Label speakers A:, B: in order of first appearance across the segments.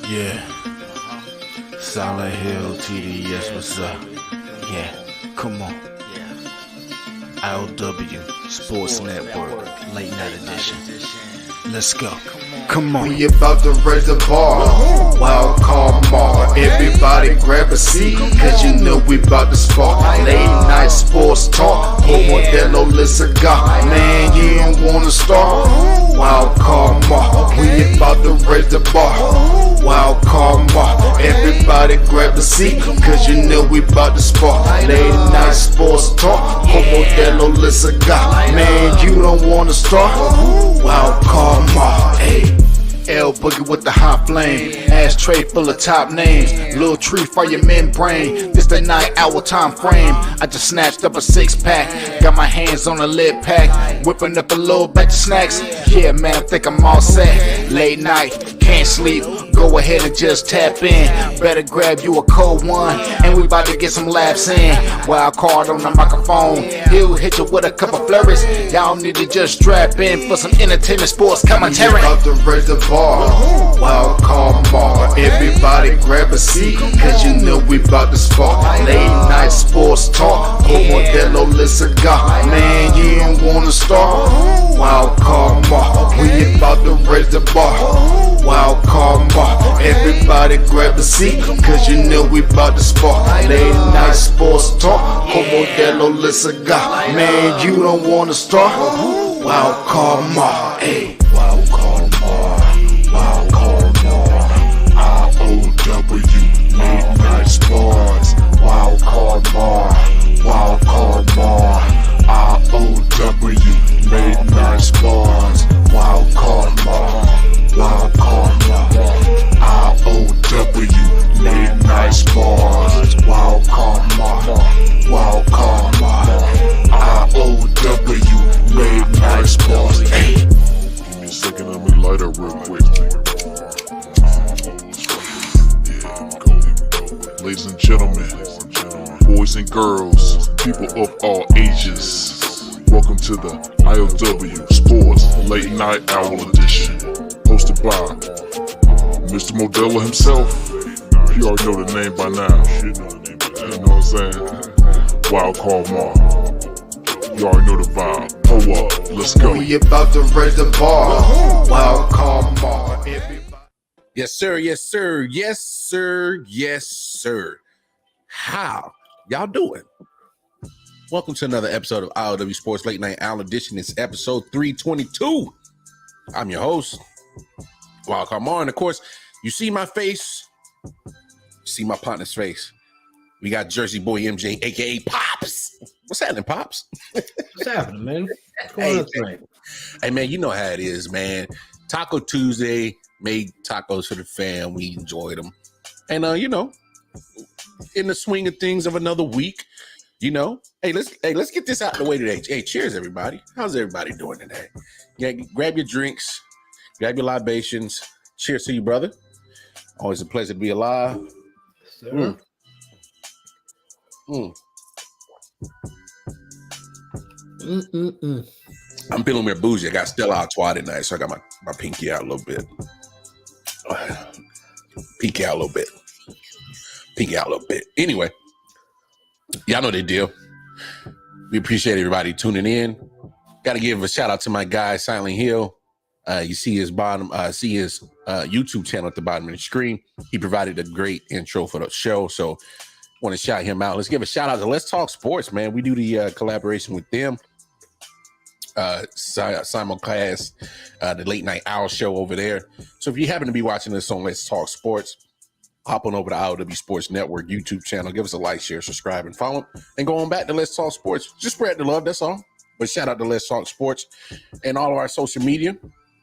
A: Yeah. Solid Hill TDS, what's up? Yeah, come on. I.O.W. Sports Network, late night edition. Let's go. Come on.
B: We about to raise the bar. Wild card mar. Everybody grab a seat, cause you know we about to spark. Late night sports talk. Modelo Le Cigar. Man, you don't wanna start. Wild card mar. We about to raise the bar. Wild card mar. Everybody grab a seat, cause you know we about to spark. Late night sports talk. Modelo Le Cigar. Man, you don't wanna start. Wild card mar. Hey. L Boogie with the hot flame, ashtray full of top names, little tree for your membrane. This the night hour time frame. I just snatched up a 6-pack, got my hands on a lid pack, whipping up a little batch of snacks. Yeah, man, I think I'm all set. Late night, can't sleep. Go ahead and just tap in. Better grab you a cold one, and we about to get some laughs in. Wild card on the microphone, he'll hit you with a couple flurries. Y'all need to just strap in for some entertainment sports commentary. We about to raise the bar. Wild card bar. Everybody grab a seat, cause you know we about to spark. Late night sports talk. Modelo Le Cigar. Man, you don't wanna start. Wild card bar. We about to raise the bar. Wild card bar. Everybody grab a seat, cause you know we about to spark. Late night sports talk. Modelo Le Cigar. Man, you don't wanna start. Wild card bar. Hey. Wild card bar. Wild card bar. I.O.W. Late night sports. Wild card bar. Wild card bar. I.O.W. Late night sports. Wild card bar. Wild card bar. I.O.W. Late night sports. Wild card bar. Wild card bar. I.O.W. Late night sports. Hey.
C: Give me a second, let me light up real quick. Ladies and gentlemen, boys and girls, people of all ages, welcome to the I.O.W. Sports Late Night Hour Edition, hosted by Mr. Modelo himself. You already know the name by now. You know what I'm saying? Wild Card Mar. You already know the vibe. Pull up, let's go.
B: We about to raise the bar. Wild card bar.
D: Yes, sir. Yes, sir. Yes, sir. Yes, sir. How y'all doing? Welcome to another episode of I.O.W. Sports Late Night Hour Edition. It's episode 322. I'm your host, Wild Card Mar. And of course, you see my face, you see my partner's face. We got Jerzey Boy MJ, aka Pops. What's happening, Pops?
E: What's happening, man? What's going on tonight?
D: Hey, man, you know how it is, man. Taco Tuesday, made tacos for the fam. We enjoyed them. And, in the swing of things of another week, hey, let's get this out of the way today. Hey, cheers, everybody. How's everybody doing today? Yeah, grab your drinks, grab your libations. Cheers to you, brother. Always a pleasure to be alive.
E: Sir.
D: I'm feeling more bougie. I got Stella Artois tonight, so I got my pinky out a little bit. Pinky out a little bit. Pinky out a little bit. Anyway, y'all know the deal. We appreciate everybody tuning in. Got to give a shout out to my guy, Silent Hill. You see his YouTube channel at the bottom of the screen. He provided a great intro for the show, so want to shout him out. Let's give a shout out to Let's Talk Sports, man. We do the collaboration with them. Simulcast, the late night hour show over there. So if you happen to be watching this on Let's Talk Sports, hop on over to I.O.W. Sports Network YouTube channel. Give us a like, share, subscribe, and follow. And go on back to Let's Talk Sports. Just spread the love, that's all. But shout out to Let's Talk Sports and all of our social media.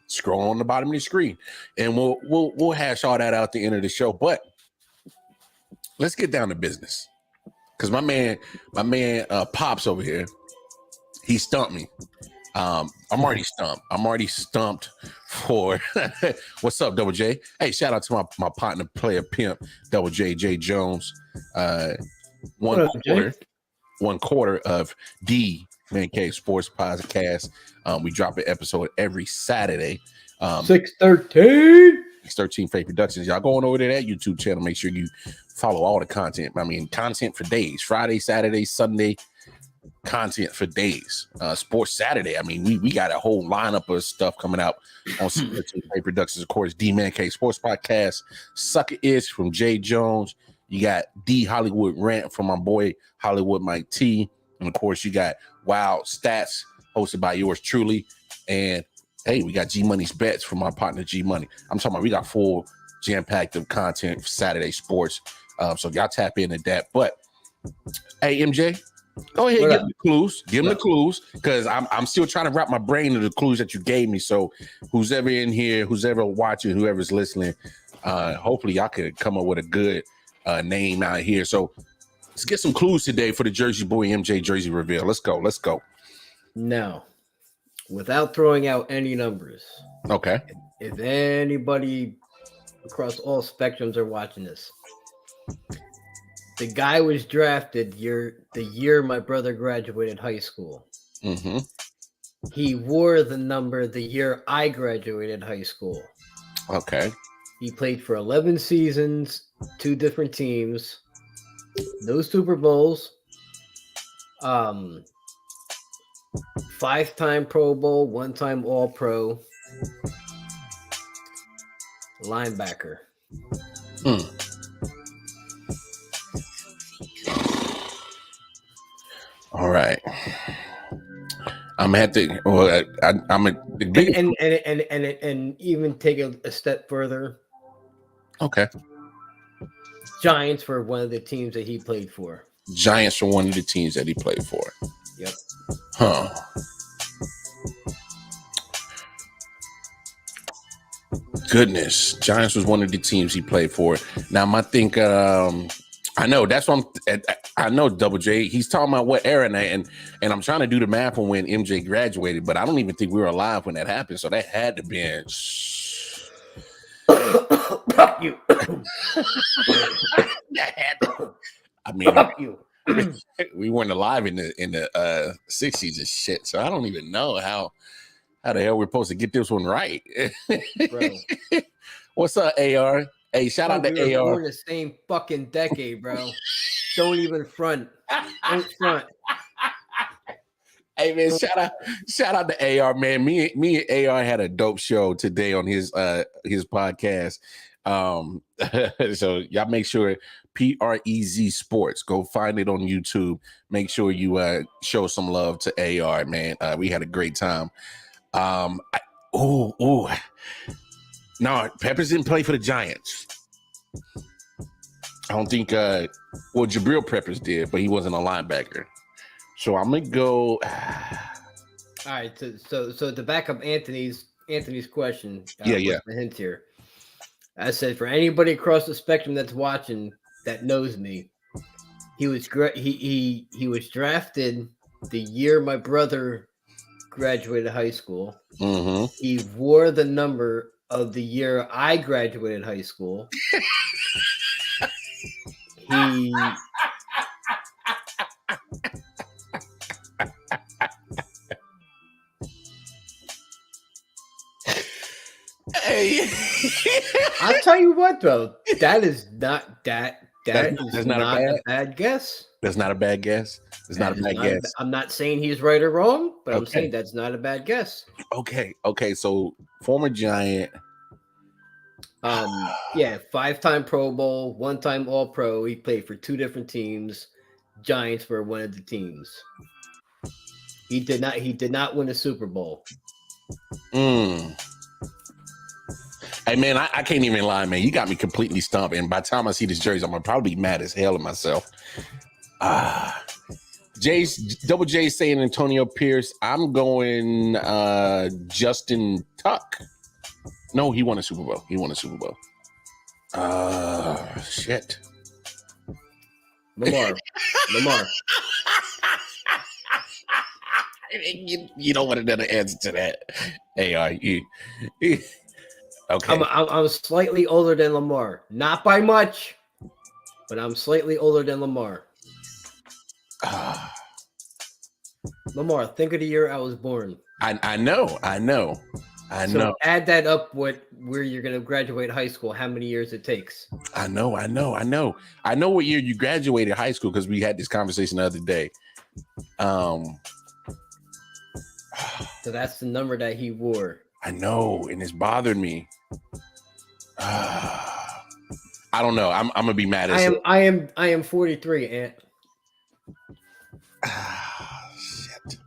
D: Scroll on the bottom of the screen, and we'll hash all that out at the end of the show. But let's get down to business, because my man Pops over here, he stumped me. I'm already stumped for what's up, Double J? Hey, shout out to my partner, player pimp, Double J Jones. One quarter of D Man Cave Sports Podcast. We drop an episode every Saturday.
E: 6:13.
D: It's 13 Faith Productions. Y'all going over to that YouTube channel. Make sure you follow all the content. I mean, content for days. Friday, Saturday, Sunday. Content for days. Sports Saturday. I mean, we got a whole lineup of stuff coming out on 13 Faith Productions. Of course, D-Man K Sports Podcast. Sucker Ish from Jay Jones. You got D Hollywood Rant from my boy Hollywood Mike T. And of course, you got Wild Stats hosted by yours truly. And hey, we got G Money's Bets from my partner G Money. I'm talking about we got full jam-packed of content for Saturday sports. So y'all tap into that. But hey, MJ, go ahead and give them the clues. Give them the clues, because I'm still trying to wrap my brain into the clues that you gave me. So who's ever in here, who's ever watching, whoever's listening, hopefully y'all could come up with a good name out here. So let's get some clues today for the Jerzey Boy MJ Jersey reveal. Let's go. Let's go.
E: Now, without throwing out any numbers.
D: Okay.
E: If anybody across all spectrums are watching this, the guy was drafted the year my brother graduated high school.
D: Mm-hmm.
E: He wore the number the year I graduated high school.
D: Okay.
E: He played for 11 seasons, 2 different teams, no Super Bowls, 5-time Pro Bowl, 1-time All-Pro, linebacker.
D: All right. I'm gonna have to. Well, I'm a big
E: and even take a step further.
D: Okay.
E: Giants were one of the teams that he played for.
D: Giants were one of the teams that he played for.
E: Yep.
D: Huh. Goodness, Giants was one of the teams he played for. Now, I think I know that's what I know. Double J, he's talking about what era, and I'm trying to do the math on when MJ graduated, but I don't even think we were alive when that happened. So that had to be.
E: Fuck you.
D: I mean,
E: fuck you.
D: We weren't alive in the 60s and shit, so I don't even know how the hell we're supposed to get this one right.
E: Bro.
D: What's up, AR? Hey, shout out to
E: we were
D: AR.
E: born the same fucking decade, bro. Don't even front. Don't front.
D: Hey man, shout out to AR, man. Me and AR had a dope show today on his podcast. So y'all make sure PREZ Sports, go find it on YouTube. Make sure you show some love to AR, man. We had a great time. No, Peppers didn't play for the Giants. I don't think Jabril Peppers did, but he wasn't a linebacker. So I'm gonna go.
E: All right, so to back up Anthony's question,
D: yeah.
E: The hint here. I said for anybody across the spectrum that's watching that knows me, he was he was drafted the year my brother graduated high school.
D: Mm-hmm.
E: He wore the number of the year I graduated high school. He
D: Hey,
E: I'll tell you what though, that is not that is
D: not
E: a bad guess.
D: That's not a bad guess. It's not a bad guess.
E: I'm not saying he's right or wrong, but I'm
D: Okay.
E: saying that's not a bad guess.
D: Okay. So former Giant.
E: Yeah, 5-time Pro Bowl, 1-time All-Pro. He played for 2 different teams. Giants were one of the teams. He did not win a Super Bowl.
D: Hey man, I can't even lie, man. You got me completely stumped. And by the time I see this jersey, I'm gonna probably be mad as hell at myself. Double J saying Antonio Pierce. I'm going Justin Tuck. No, he won a Super Bowl. Shit.
E: Lamar.
D: You don't want another answer to that. Okay.
E: I'm slightly older than Lamar. Not by much, but I'm slightly older than Lamar. Lamar, think of the year I was born.
D: I know. I
E: So
D: know.
E: add that up where you're going to graduate high school, how many years it takes.
D: I know what year you graduated high school because we had this conversation the other day.
E: So that's the number that he wore.
D: I know, and it's bothered me. I don't know. I'm gonna be mad at
E: I am 43, Ant.
D: Shit.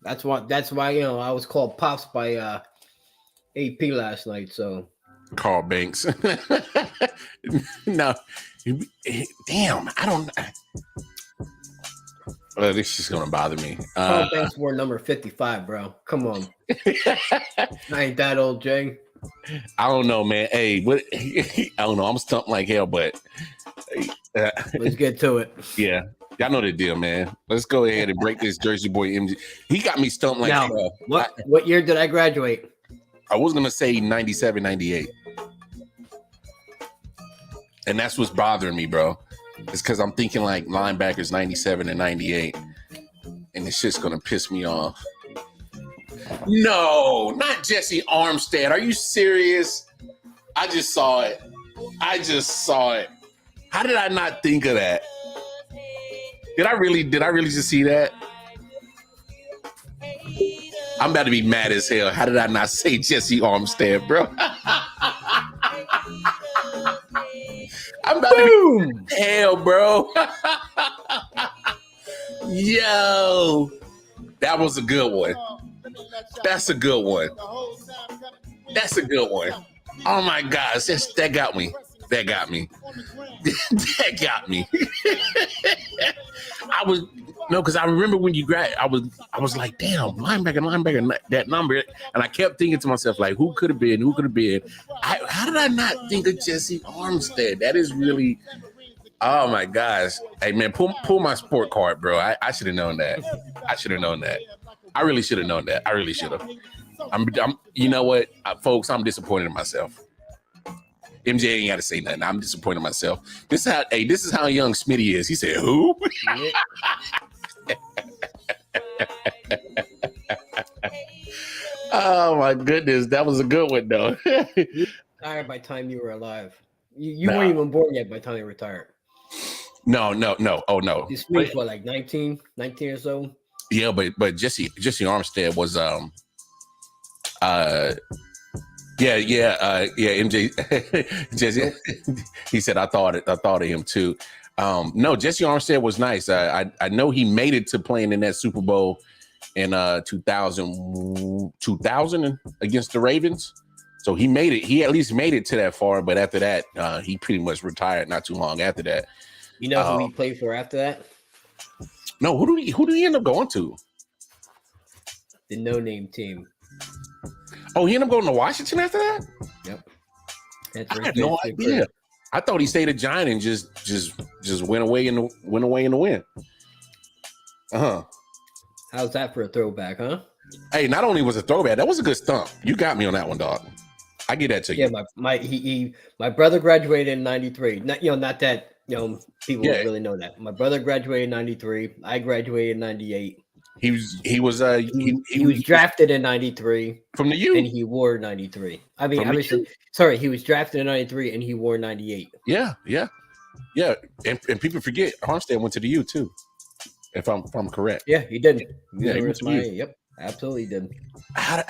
E: That's why I was called Pops by AP last night. So
D: Carl Banks. No, damn. I don't. This is just gonna bother me.
E: Carl Banks wore number 55, bro. Come on. I ain't that old, Jay.
D: I don't know, man. Hey, what? I don't know. I'm stumped like hell, but
E: Let's get to it.
D: yeah, y'all know the deal, man. Let's go ahead and break this Jerzey Boy MJ. He got me stumped like
E: Now,
D: hell.
E: what year did I graduate?
D: I was gonna say 97, 98. And that's what's bothering me, bro. It's because I'm thinking like linebackers 97 and 98. And it's just gonna piss me off. No, not Jesse Armstead. Are you serious? I just saw it. How did I not think of that? Did I really just see that? I'm about to be mad as hell. How did I not say Jesse Armstead, bro? I'm about to be hell, bro. Yo, that was a good one. That's a good one. Oh my gosh, that got me. That got me. Because I remember when you grad, I was like, damn, linebacker, that number, and I kept thinking to myself, like, who could have been? How did I not think of Jesse Armstead? That is really, oh my gosh, hey man, pull my sport card, bro. I should have known that. I really should have known that. I really should have. I'm you know what, folks, I'm disappointed in myself. MJ ain't got to say nothing. I'm disappointed in myself. This is how young Smitty is. He said, who? Oh my goodness, that was a good one though.
E: Retired by the time you were alive. You weren't even born yet by the time you retired.
D: No. Oh no.
E: You speak what, like 19 or so?
D: Yeah, but Jesse Armstead was MJ Jesse. He said I thought of him too. No, Jesse Armstead was nice. I know he made it to playing in that Super Bowl in 2000 against the Ravens. So he made it. He at least made it to that far. But after that, he pretty much retired not too long after that.
E: You know who he played for after that?
D: No, who did he end up going to?
E: The no-name team.
D: Oh, he ended up going to Washington after that?
E: Yep.
D: I had no idea. I thought he stayed a Giant and just went away in the wind.
E: How's that for a throwback, huh?
D: Hey, not only was it a throwback, that was a good stump. You got me on that one, dog. I get that to you.
E: Yeah, my brother graduated in 93. Not that people don't really know that. My brother graduated in 93. I graduated in 98. He was drafted in 93
D: from the U,
E: and he wore 93. I mean, obviously, he was drafted in 93 and he wore 98.
D: Yeah. And people forget Armstead went to the U too, if I'm correct.
E: Yeah, he did.
D: Yeah, he went to the U.
E: Yep, absolutely did.
D: I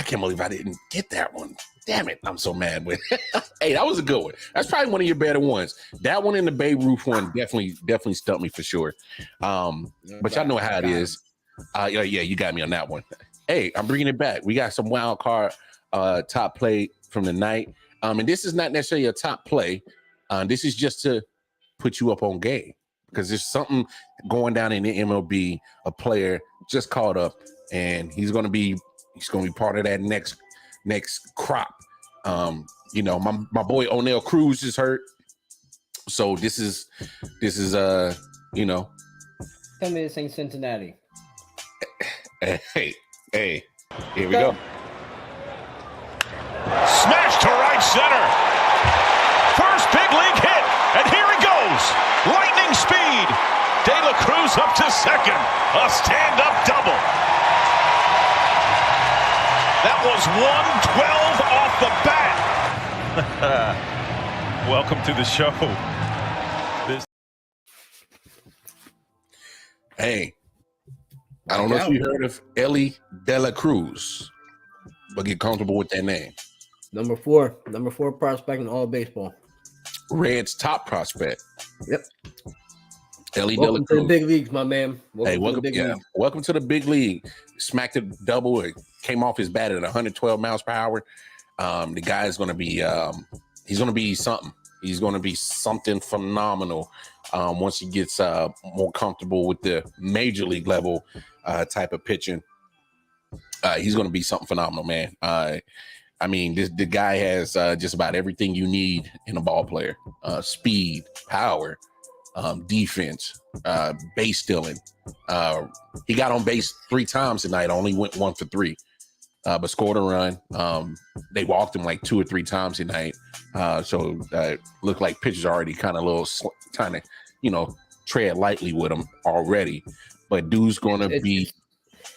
D: can't believe I didn't get that one. Damn it, I'm so mad with. Hey, that was a good one. That's probably one of your better ones. That one and the Babe Ruth one definitely stumped me for sure. But y'all know how it is. Yeah, you got me on that one. Hey, I'm bringing it back. We got some wild card top play from the night. And this is not necessarily a top play. This is just to put you up on game because there's something going down in the MLB. A player just caught up, and he's gonna be part of that next crop. My boy O'Neal Cruz is hurt, so this is
E: Tell me this ain't Cincinnati.
D: Hey, here we go.
F: Smash to right center. First big league hit, and here he goes. Lightning speed. De La Cruz up to second. A stand-up double. That was 112 off the bat. Welcome to the show.
D: Hey, I don't know if you heard of Ellie De La Cruz, but get comfortable with that name.
E: Number four prospect in all of baseball.
D: Red's top prospect.
E: Yep.
D: Ellie De La
E: Welcome to
D: Cruz.
E: the big leagues, my man.
D: Welcome to the big league. Smacked a double. It came off his bat at 112 miles per hour. The guy is going to be he's going to be something. He's going to be something phenomenal once he gets more comfortable with the major league level type of pitching. He's going to be something phenomenal, man. I mean, the guy has just about everything you need in a ball player: speed, power, defense, base stealing. He got on base 3 times tonight. Only went 1 for 3, but scored a run. They walked him like 2 or 3 times tonight. So looked like pitchers already kind of tread lightly with him already. But dude's going to be.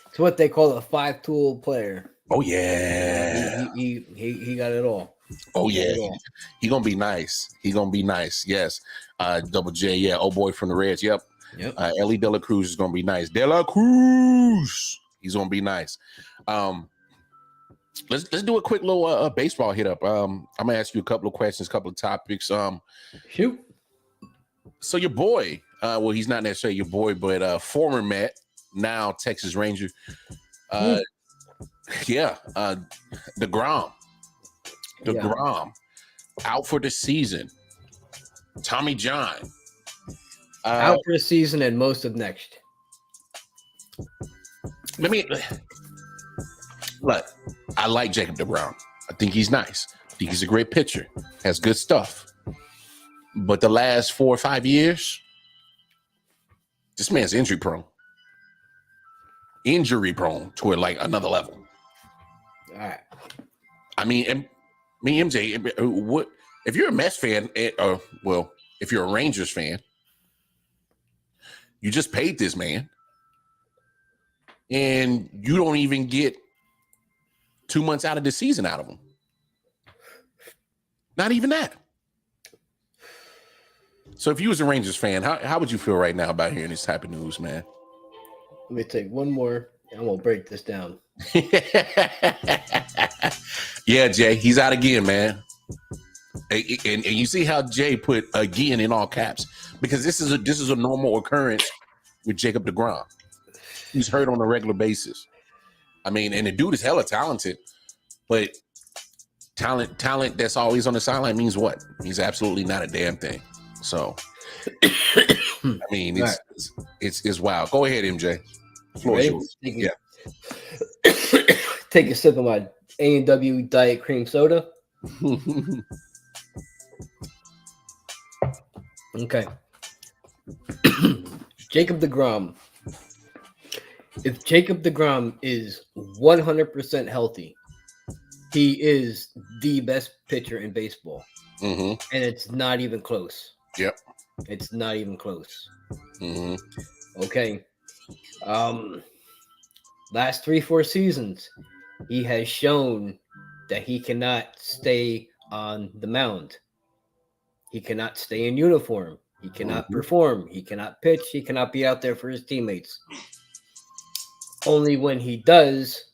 E: It's what they call a 5-tool player.
D: Oh yeah,
E: he got it all.
D: Oh yeah, he gonna be nice. He gonna be nice. Yes, Double J. Yeah, old boy from the Reds. Yep. Ellie De La Cruz is gonna be nice. De La Cruz. He's gonna be nice. Let's do a quick little baseball hit up. I'm gonna ask you a couple of questions, a couple of topics.
E: Shoot.
D: So your boy, well, he's not necessarily your boy, but former Met, now Texas Ranger. DeGrom. Out for the season. Tommy John.
E: Out for the season and most of next.
D: Look, I like Jacob DeGrom. I think he's nice. I think he's a great pitcher. Has good stuff. But the last 4 or 5 years, this man's injury prone. Injury prone to like another level.
E: All right.
D: I mean, MJ, what if you're a Mets fan, if you're a Rangers fan, you just paid this man, and you don't even get 2 months out of the season out of him. Not even that. So if you was a Rangers fan, how would you feel right now about hearing this type of news, man?
E: Let me take one more, and we'll break this down.
D: Yeah, Jay, he's out again, man. And you see how Jay put again in all caps, because this is a normal occurrence with Jacob DeGrom. He's hurt on a regular basis. I mean, and the dude is hella talented, but talent that's always on the sideline means what? Means absolutely not a damn thing. So, I mean, it's wild. Go ahead, MJ. Floor is yours. Yeah.
E: Take a sip of my I.O.W. Diet Cream Soda. Okay. Jacob DeGrom. If Jacob DeGrom is 100% healthy, he is the best pitcher in baseball.
D: Mm-hmm.
E: And it's not even close.
D: Yep.
E: It's not even close.
D: Mm-hmm.
E: Okay. Last 3-4 seasons, he has shown that he cannot stay on the mound. He cannot stay in uniform. He cannot perform. He cannot pitch. He cannot be out there for his teammates. Only when he does,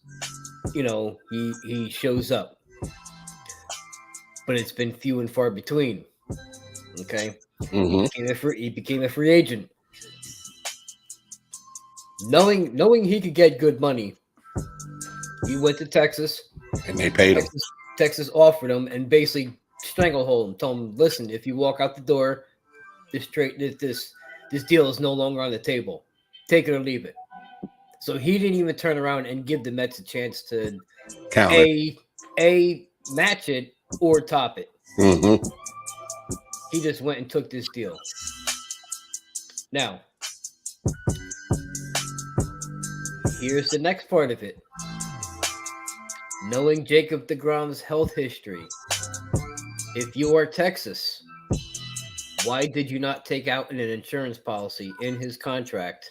E: he shows up. But it's been few and far between. Okay.
D: Mm-hmm.
E: He became a free agent. Knowing he could get good money, he went to Texas.
D: And they paid him.
E: Texas offered him and basically stranglehold him. Told him, listen, if you walk out the door, this deal is no longer on the table. Take it or leave it. So he didn't even turn around and give the Mets a chance to a match it or top it.
D: Mm-hmm.
E: He just went and took this deal. Now, here's the next part of it. Knowing Jacob DeGrom's health history, if you are Texas, why did you not take out an insurance policy in his contract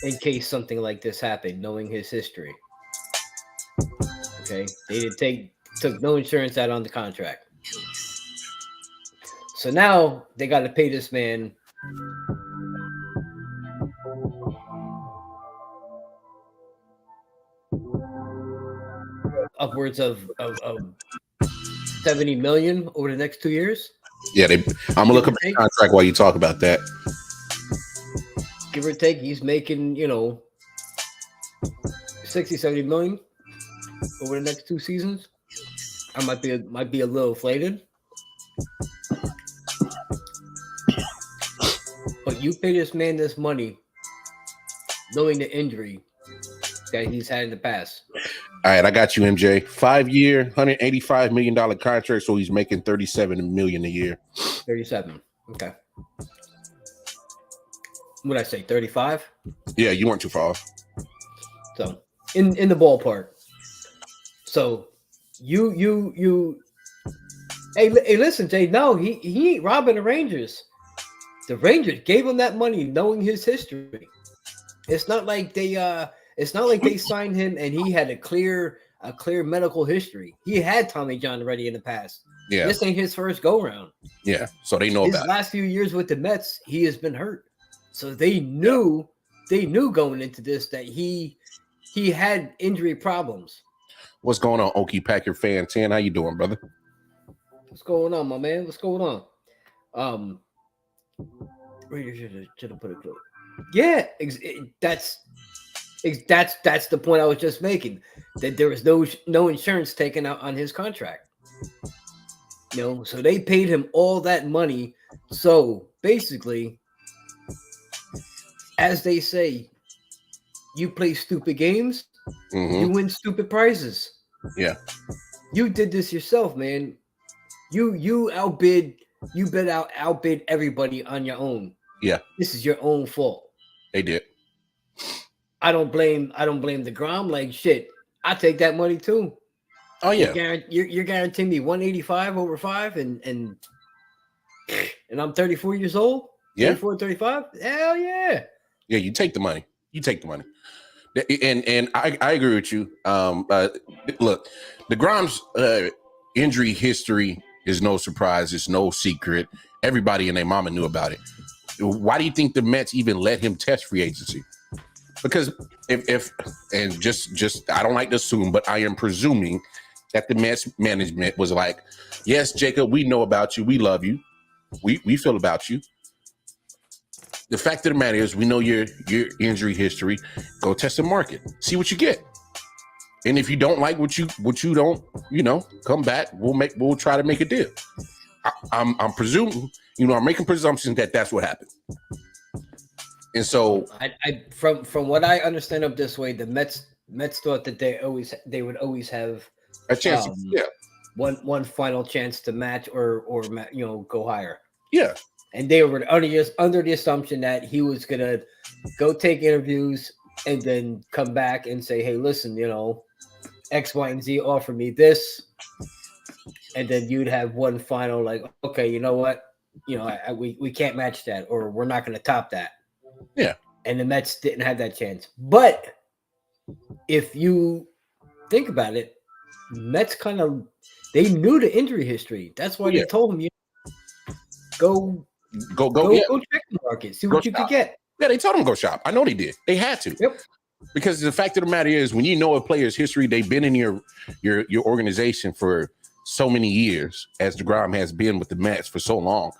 E: in case something like this happened, knowing his history? Okay, they took no insurance out on the contract. So now they got to pay this man upwards of 70 million over the next 2 years.
D: Yeah, I'm gonna look up the contract while you talk about that.
E: Give or take, he's making 60, 70 million over the next 2 seasons. I might be a little inflated. But you pay this man this money knowing the injury that he's had in the past.
D: All right, I got you, MJ. 5-year, $185 million contract, so he's making $37 million a year.
E: 37. Okay. What did I say? 35?
D: Yeah, you weren't too far off.
E: So in the ballpark. So you hey listen, Jay. No, he ain't robbing the Rangers. The Rangers gave him that money knowing his history. It's not like they signed him and he had a clear medical history. He had Tommy John already in the past.
D: Yeah.
E: This ain't his first go round.
D: Yeah. So they know
E: his
D: about
E: last few years with the Mets, he has been hurt. So they knew going into this that he had injury problems.
D: What's going on, Okie Packer fan 10? How you doing, brother?
E: What's going on, my man? What's going on? Raiders should have put a clue. Yeah, that's the point I was just making. That there was no insurance taken out on his contract. So they paid him all that money. So basically, as they say, you play stupid games, you win stupid prizes.
D: Yeah.
E: You did this yourself, man. You outbid everybody on your own.
D: Yeah. This
E: is your own fault.
D: They did.
E: I don't blame the Grom. Like shit, I take that money too.
D: Oh yeah.
E: You're guaranteeing me 185 over 5 and I'm 34 years old.
D: Yeah.
E: 34, 35. Hell yeah.
D: Yeah, you take the money. And I agree with you. Look, the Grom's injury history is no surprise. It's no secret. Everybody and their mama knew about it. Why do you think the Mets even let him test free agency? Because if I don't like to assume, but I am presuming that the Mets management was like, yes, Jacob, we know about you. We love you. We feel about you. The fact of the matter is we know your injury history. Go test the market. See what you get. And if you don't like what you don't, come back. We'll try to make a deal. I'm presuming, I'm making presumptions that that's what happened. And so
E: I from what I understand of this way, the Mets thought that they would always have
D: a chance.
E: One final chance to match or go higher.
D: Yeah.
E: And they were under the assumption that he was gonna go take interviews and then come back and say, hey, listen, X, Y, and Z offer me this. And then you'd have one final, like, okay, you know what? We can't match that, or we're not going to top that.
D: Yeah.
E: And the Mets didn't have that chance. But if you think about it, Mets they knew the injury history. That's why they told him, go check the market, see what you could get.
D: Yeah, they told him go shop. I know they did. They had to.
E: Yep.
D: Because the fact of the matter is, when you know a player's history, they've been in your organization for so many years, as DeGrom has been with the Mets for so long.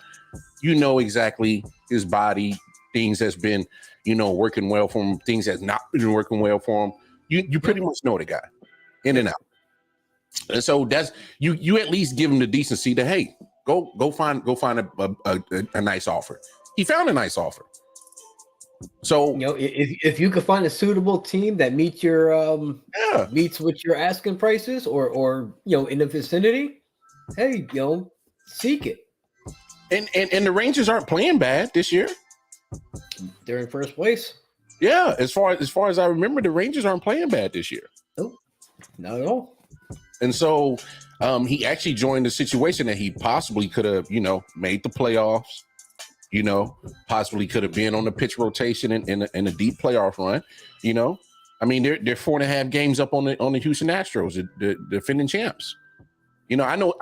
D: You know exactly his body, things that's been, working well for him, things that's not been working well for him. You pretty much know the guy in and out. And so that's you at least give him the decency to, hey, go find a nice offer. He found a nice offer. So
E: if you could find a suitable team that meets your meets what your asking prices or in the vicinity, hey, seek it.
D: And the Rangers aren't playing bad this year.
E: They're in first place.
D: Yeah, as far as I remember, the Rangers aren't playing bad this year.
E: Nope, not at all.
D: And so he actually joined a situation that he possibly could have, made the playoffs. Possibly could have been on the pitch rotation in a deep playoff run. I mean, they're 4.5 games up on the Houston Astros, the defending champs. You know, I know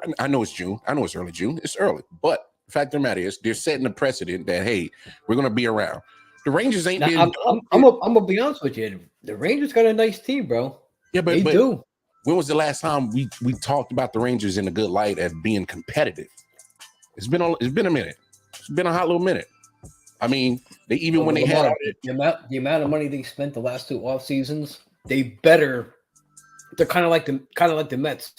D: it's June. I know it's early June. It's early, but the fact of the matter is, they're setting a precedent that hey, we're gonna be around. The Rangers ain't been.
E: I'm gonna be honest with you. The Rangers got a nice team, bro.
D: Yeah, but
E: they do.
D: When was the last time we talked about the Rangers in a good light as being competitive? It's been a minute. It's been a hot little minute. I mean, they even when they had
E: the amount of money they spent the last 2 off seasons, they're kind of like the Mets,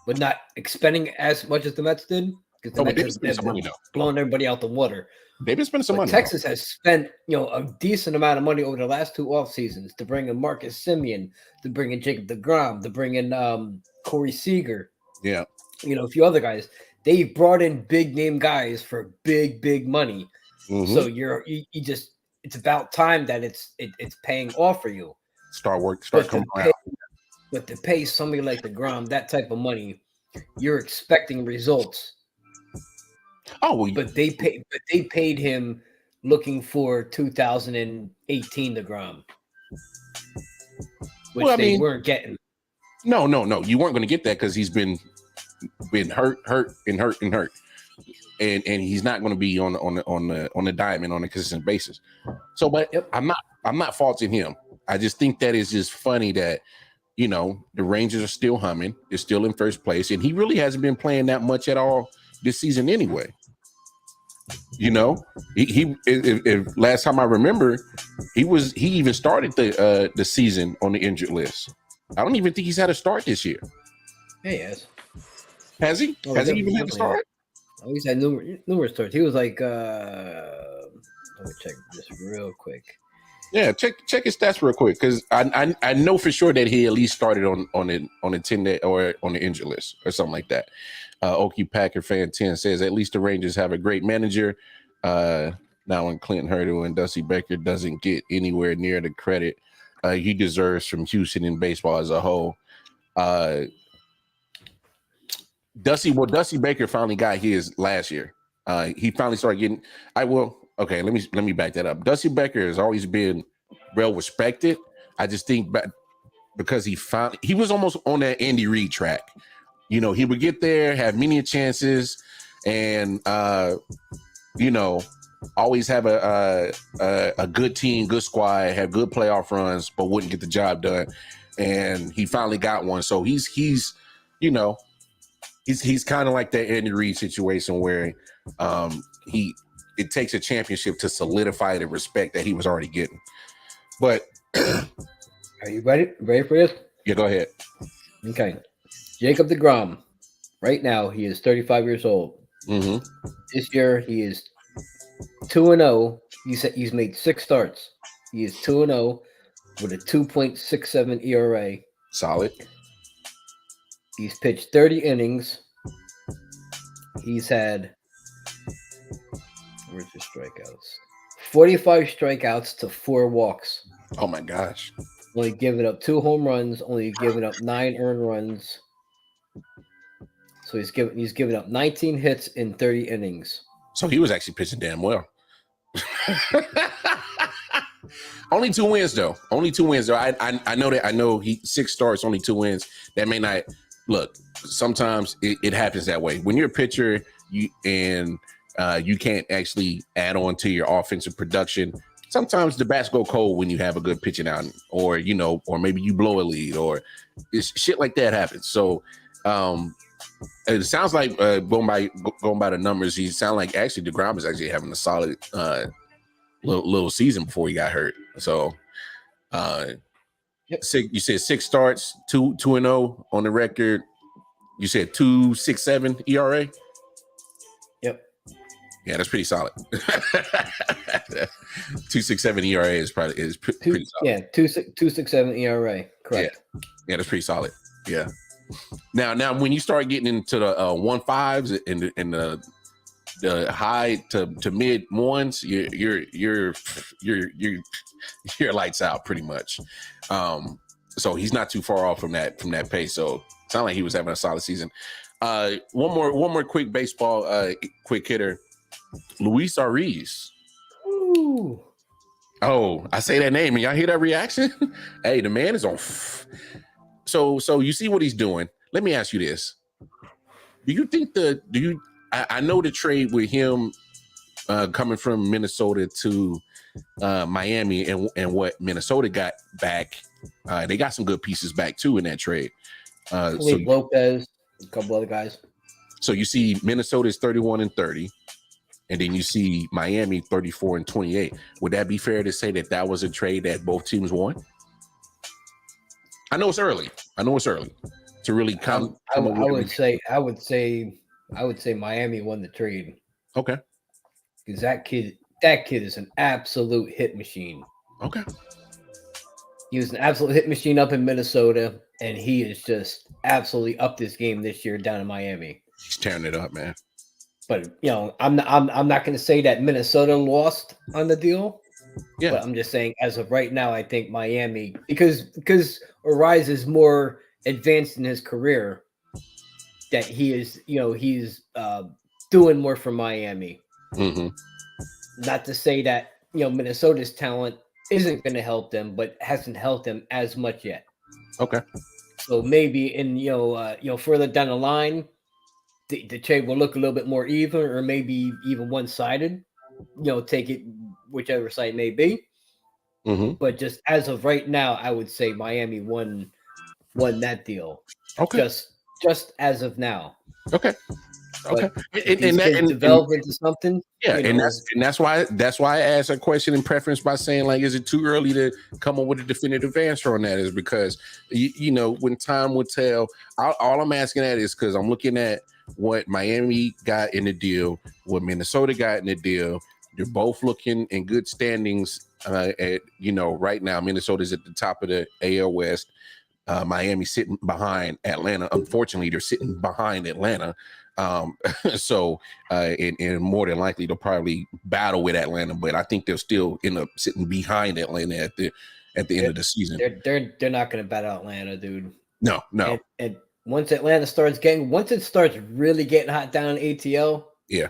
E: but not expending as much as the Mets did. Because the Mets have blown everybody out the water.
D: They've been spending some money.
E: Texas has spent, a decent amount of money over the last 2 off seasons to bring in Marcus Semien, to bring in Jacob deGrom, to bring in Corey Seager.
D: Yeah,
E: a few other guys. They brought in big name guys for big money. Mm-hmm. So it's about time that it's paying off for you.
D: Start coming around.
E: But to pay somebody like deGrom that type of money, you're expecting results.
D: Oh, well,
E: but they paid him looking for 2018 deGrom, which they weren't getting.
D: No, you weren't going to get that because he's been hurt, and he's not going to be on the diamond on a consistent basis. So, but I'm not faulting him. I just think that is just funny that the Rangers are still humming. They're still in first place, and he really hasn't been playing that much at all this season anyway. He last time I remember, he even started the season on the injured list. I don't even think he's had a start this year.
E: Yeah, he has.
D: Has he? Has he even had a start?
E: Oh, he's had numerous starts. He was like, let me check this real quick.
D: Yeah, check his stats real quick because I know for sure that he at least started on the 10-day or on the injured list or something like that. Okie Packer fan 10 says at least the Rangers have a great manager. Now when Clinton Hurdle and Dusty Baker doesn't get anywhere near the credit he deserves from Houston and baseball as a whole. Dusty Baker finally got his last year. He finally started getting. Okay, let me back that up. Dusty Baker has always been well respected. I just think because he was almost on that Andy Reid track. He would get there, have many chances, and always have a good team, good squad, have good playoff runs, but wouldn't get the job done. And he finally got one. So he's kind of like that Andy Reid situation where it takes a championship to solidify the respect that he was already getting. But
E: are you ready? Ready for this?
D: Yeah, go ahead.
E: Okay. Jacob deGrom. Right now, he is 35 years old.
D: Mm-hmm.
E: This year, he is 2-0. He's made 6 starts. He is 2-0 with a 2.67 ERA.
D: Solid.
E: He's pitched 30 innings. He's had, where's his strikeouts? 45 strikeouts to 4 walks.
D: Oh my gosh.
E: Only giving up 2 home runs, only giving up 9 earned runs. So he's given up 19 hits in 30 innings.
D: So he was actually pitching damn well. Only 2 wins though. Only 2 wins though. I know that. I know he 6 starts, only 2 wins. That may not look. Sometimes it happens that way. When you're a pitcher, you can't actually add on to your offensive production. Sometimes the bats go cold when you have a good pitching outing, or or maybe you blow a lead, or shit like that happens. So it sounds like going by the numbers, he sound like actually deGrom is actually having a solid little season before he got hurt. So you said 6 starts, 2-0 on the record. You said 2.67 ERA.
E: Yep.
D: Yeah, that's pretty solid. 2.67 ERA is pretty solid.
E: Yeah, 2.67 ERA. Correct.
D: Yeah, that's pretty solid. Yeah. Now, when you start getting into the 1.5s and the high to mid 1s, you're lights out pretty much. So he's not too far off from that pace. So it sounded like he was having a solid season. One more quick baseball quick hitter. Luis Ariz.
E: Ooh.
D: Oh, I say that name and y'all hear that reaction? Hey, the man is on. So you see what he's doing. Let me ask you this. Do you think I know the trade with him coming from Minnesota to Miami and what Minnesota got back, they got some good pieces back too in that trade. So
E: Lopez, a couple other guys.
D: So you see Minnesota is 31-30, and then you see Miami 34-28. Would that be fair to say that was a trade that both teams won? I know it's early to really come.
E: I would say Miami won the trade.
D: Okay.
E: Because that kid is an absolute hit machine.
D: Okay.
E: He was an absolute hit machine up in Minnesota, and he is just absolutely up this game this year down in Miami.
D: He's tearing it up, man.
E: But I'm not going to say that Minnesota lost on the deal.
D: Yeah.
E: But I'm just saying, as of right now, I think Miami, because Arise is more advanced in his career, that he is, he's doing more for Miami.
D: Mm-hmm.
E: Not to say that Minnesota's talent isn't going to help them, but hasn't helped them as much yet.
D: Okay. So
E: maybe in further down the line, the trade will look a little bit more even, or maybe even one-sided. Take it whichever side it may be.
D: Mm-hmm.
E: But just as of right now, I would say Miami won that deal.
D: Okay.
E: Just as of now.
D: Okay. Okay.
E: And develop into something.
D: Yeah, that's why I asked a question in preference by saying, like, is it too early to come up with a definitive answer on that? Is because when time will tell. All I'm asking at is because I'm looking at what Miami got in the deal, what Minnesota got in the deal. They're both looking in good standings. Right now, Minnesota's at the top of the AL West. Miami sitting behind Atlanta. Unfortunately, they're sitting behind Atlanta. And more than likely they'll probably battle with Atlanta, but I think they'll still end up sitting behind Atlanta at the end of the season.
E: They're not going to battle Atlanta, dude.
D: No.
E: And once Atlanta starts really getting hot down in ATL,
D: yeah,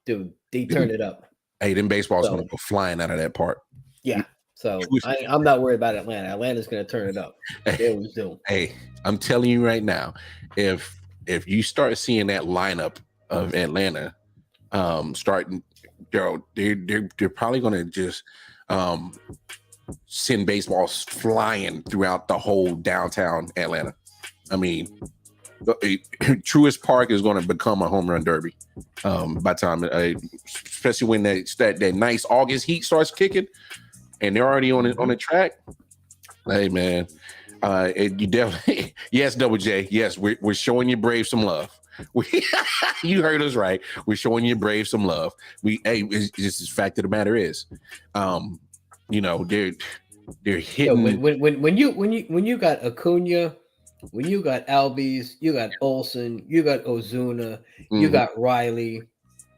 E: dude, they turn it up.
D: Hey, them baseball's going to go flying out of that park.
E: Yeah. So I'm not worried about Atlanta. Atlanta's going to turn it up. They always do.
D: Hey, I'm telling you right now, if you start seeing that lineup of Atlanta starting, they're probably going to just send baseballs flying throughout the whole downtown Atlanta. I mean, Truist Park is going to become a home run derby by time, especially when that nice August heat starts kicking, and they're already on the track. Hey, man. You definitely, yes, Double J, yes, we're showing you Brave some love. You heard us right. We're showing you Brave some love. It's just the fact of the matter is, they're hitting.
E: When you got Acuna, when you got Albies, you got Olsen, you got Ozuna, you got Riley.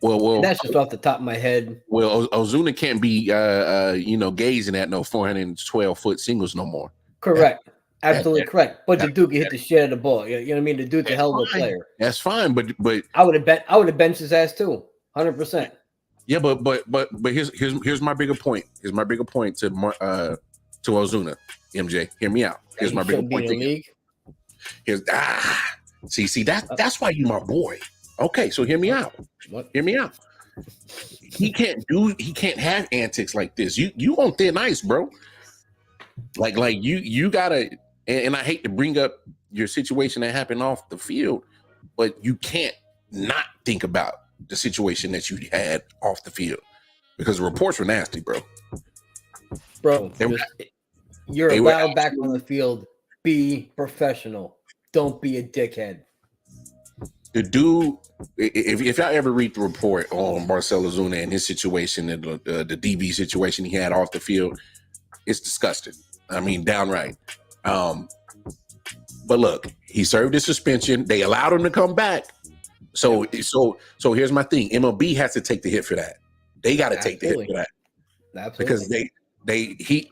D: Well,
E: that's just off the top of my head.
D: Well, Ozuna can't be, gazing at no 412-foot singles no more.
E: Correct. Absolutely correct. But the dude can hit the shit out of the ball. You know what I mean? The dude's a hell of a player.
D: That's fine, but
E: I would have benched his ass too, 100%.
D: Yeah, but here's my bigger point. Here's my bigger point to Ozuna. MJ, hear me out. Here's my bigger point. See that's why you my boy. Okay, so hear me out.
E: What?
D: Hear me out. He can't have antics like this. You on thin ice, bro. Like you gotta, and I hate to bring up your situation that happened off the field, but you can't not think about the situation that you had off the field because the reports were nasty, bro.
E: You're allowed back on the field. Be professional. Don't be a dickhead.
D: The dude, if y'all ever read the report on Marcell Ozuna and his situation and the DB situation he had off the field, it's disgusting. I mean, downright. But look, he served his suspension. They allowed him to come back. So here's my thing. MLB has to take the hit for that. They got to take the hit for that.
E: Absolutely.
D: Because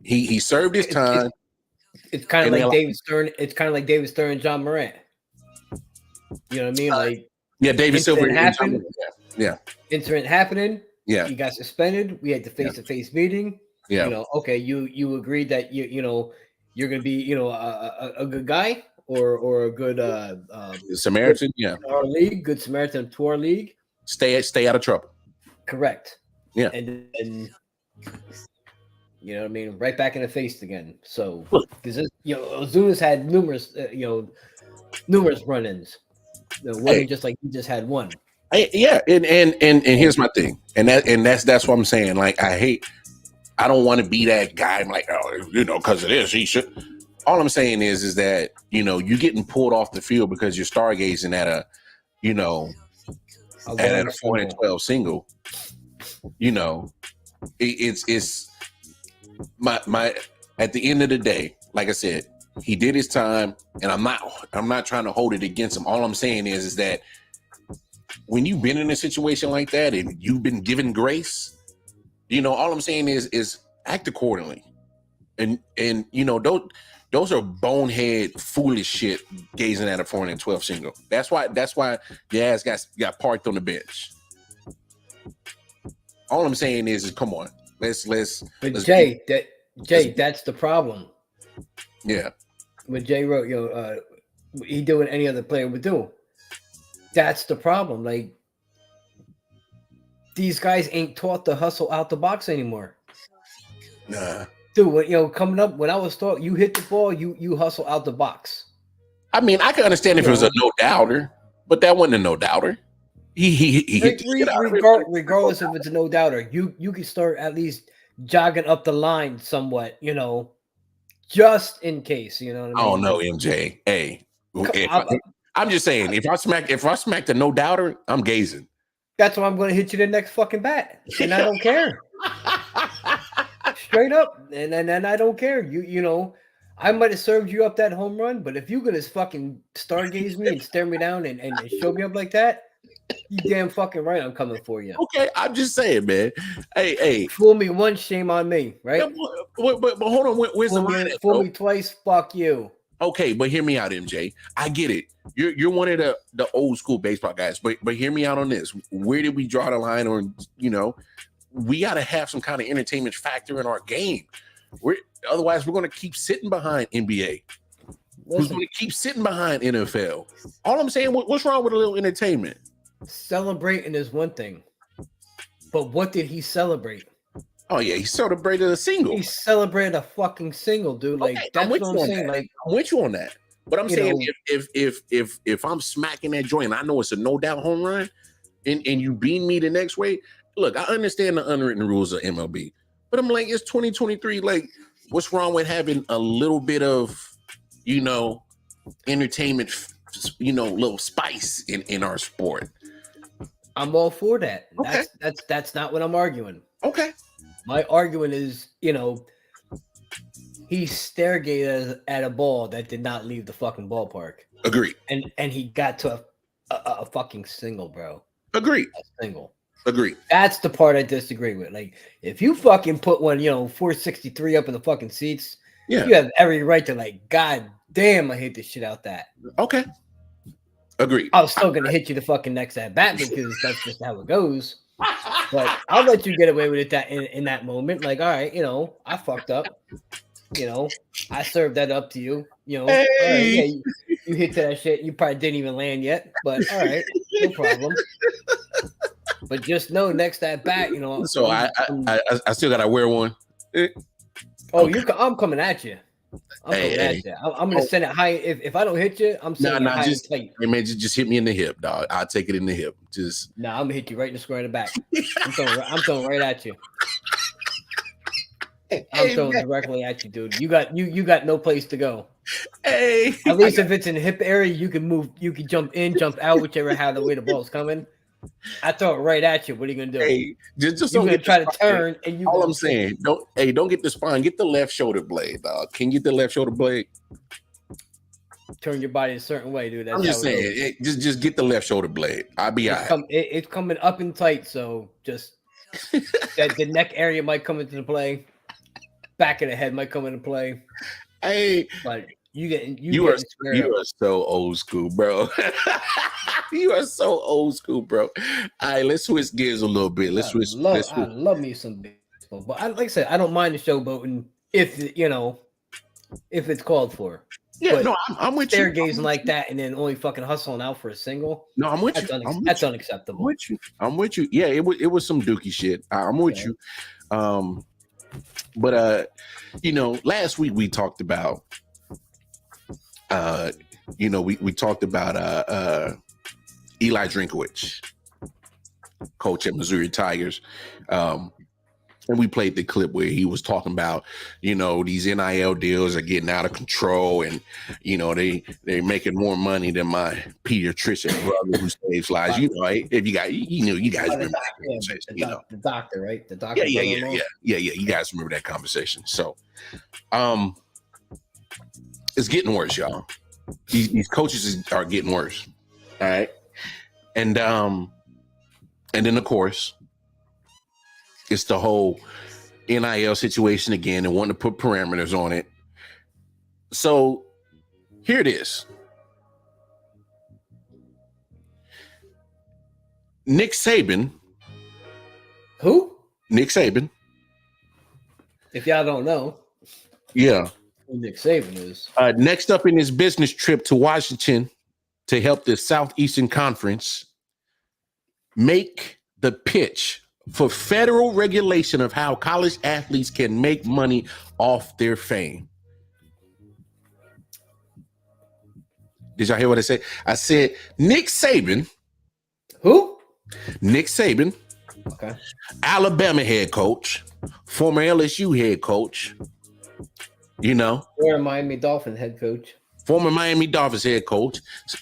D: he served his time.
E: It's kind of like David Stern. It's kind of like David Stern and John Morant. You know what I mean?
D: David Silver.
E: Yeah. Incident happening.
D: Yeah.
E: You got suspended. We had the face-to-face meeting.
D: Yeah.
E: You know, okay, you agreed that you're going to be, a good guy or a good
D: Samaritan.
E: good
D: Yeah.
E: to our league, good Samaritan to our league.
D: Stay out of trouble.
E: Correct.
D: Yeah.
E: And you know what I mean? Right back in the face again. So, because Ozuna's had numerous run-ins. Wasn't just like he just had one.
D: Yeah, and here's my thing, and that's what I'm saying. Like, I don't want to be that guy. I'm like, because of this, he should. All I'm saying is that you getting pulled off the field because you're stargazing at a 4-12 single. It's my at the end of the day, like I said, he did his time, and I'm not trying to hold it against him. All I'm saying is that when you've been in a situation like that and you've been given grace, all I'm saying is act accordingly. And those are bonehead foolish shit gazing at a 4-12 single. That's why your ass got parked on the bench. All I'm saying is come on. Let's
E: Jay, that's the problem.
D: Yeah.
E: When Jay wrote, he did what any other player would do. That's the problem. Like, these guys ain't taught to hustle out the box anymore.
D: Nah.
E: Dude, coming up, when I was taught, you hit the ball, you hustle out the box.
D: I mean, I can understand if it was a no doubter, but that wasn't a no doubter. He hit the shit out of it.
E: Regardless if it's a no doubter, you can start at least jogging up the line somewhat, just in case. You know what I mean?
D: I don't know, MJ. Hey, I'm just saying, if I smack the no doubter, I'm gazing.
E: That's why I'm going to hit you the next fucking bat, and I don't care. Straight up, and I don't care. I might have served you up that home run, but if you're gonna fucking stargaze me and stare me down and show me up like that, you damn fucking right, I'm coming for you.
D: Okay, I'm just saying, man. Hey,
E: fool me once, shame on me, right?
D: Yeah, but hold on, where's the line?
E: Fool me twice, fuck you.
D: Okay, but hear me out, MJ. I get it. You're one of the old school baseball guys, but hear me out on this. Where did we draw the line? Or we got to have some kind of entertainment factor in our game. Otherwise, we're going to keep sitting behind NBA. We're going to keep sitting behind NFL. All I'm saying, what's wrong with a little entertainment?
E: Celebrating is one thing, but what did he celebrate?
D: Oh yeah, he celebrated a single.
E: He celebrated a fucking single, dude. Like, okay, that's what I'm saying. Like,
D: I'm with you on that. But I'm saying, if I'm smacking that joint, and I know it's a no doubt home run, and you beat me the next way. Look, I understand the unwritten rules of MLB, but I'm like, it's 2023. Like, what's wrong with having a little bit of, entertainment, little spice in our sport?
E: I'm all for that.
D: Okay.
E: That's not what I'm arguing.
D: Okay.
E: My argument is, he stargazed at a ball that did not leave the fucking ballpark. Agreed. And he got to a fucking single, bro.
D: Agreed.
E: A single.
D: Agreed.
E: That's the part I disagree with. Like, if you fucking put one, 463 up in the fucking seats, you have every right to, like, God damn, I hate this shit out that.
D: Okay. Agreed.
E: I was still gonna hit you the fucking next at bat because that's just how it goes. But I'll let you get away with it that in that moment. Like, all right, I fucked up. I served that up to you. Hey. All right, you hit that shit. You probably didn't even land yet, but all right, no problem. But just know next at bat,
D: So I still gotta wear one.
E: Oh, okay. I'm coming at you. I'm gonna send it high. If I don't hit you, I'm sending it high and tight.
D: Hey man, just hit me in the hip, dog. I'll take it in the hip.
E: I'm gonna hit you right in the square in the back. I'm throwing right at you. I'm throwing directly at you, dude. You got no place to go.
D: Hey,
E: at least if it's in the hip area, you can move. You can jump in, jump out, whichever how the way the ball's coming. I throw it right at you. What are you gonna do?
D: Hey, just
E: you're gonna try to turn, and you.
D: All I'm saying, don't get the spine. Get the left shoulder blade, dog. Can you get the left shoulder blade?
E: Turn your body a certain way, dude. That's
D: I'm just saying, just get the left shoulder blade. I'll be all right.
E: It's coming up and tight, so just that the neck area might come into the play. Back of the head might come into play.
D: Hey,
E: but
D: You are so old school, bro. You are so old school, bro. All right, let's switch gears a little bit.
E: I love me some baseball, but like I said, I don't mind the showboating if if it's called for.
D: Yeah,
E: but
D: no, I'm with you.
E: Stargazing like that and then only fucking hustling out for a single.
D: No, I'm with you.
E: That's unacceptable.
D: I'm with you. Yeah, it was some dookie shit. I'm with you. But last week we talked about we talked about Eli Drinkowitz, coach at Missouri Tigers. And we played the clip where he was talking about, these NIL deals are getting out of control, and they're making more money than my pediatrician brother who saves lives. If you guys remember that conversation,
E: the doctor, right? The doctor.
D: Yeah. You guys remember that conversation. So, it's getting worse, y'all. These coaches are getting worse. All right, and then of course, it's the whole NIL situation again and wanting to put parameters on it. So here it is. Nick Saban.
E: Who?
D: Nick Saban.
E: If y'all don't know.
D: Yeah.
E: Who Nick Saban is.
D: Next up in his business trip to Washington to help the Southeastern Conference make the pitch for federal regulation of how college athletes can make money off their fame. Did y'all hear what I said? I said Nick Saban.
E: Who?
D: Nick Saban.
E: Okay.
D: Alabama head coach, former LSU head coach.
E: Former Miami Dolphins head coach.
D: Former Miami Dolphins head coach,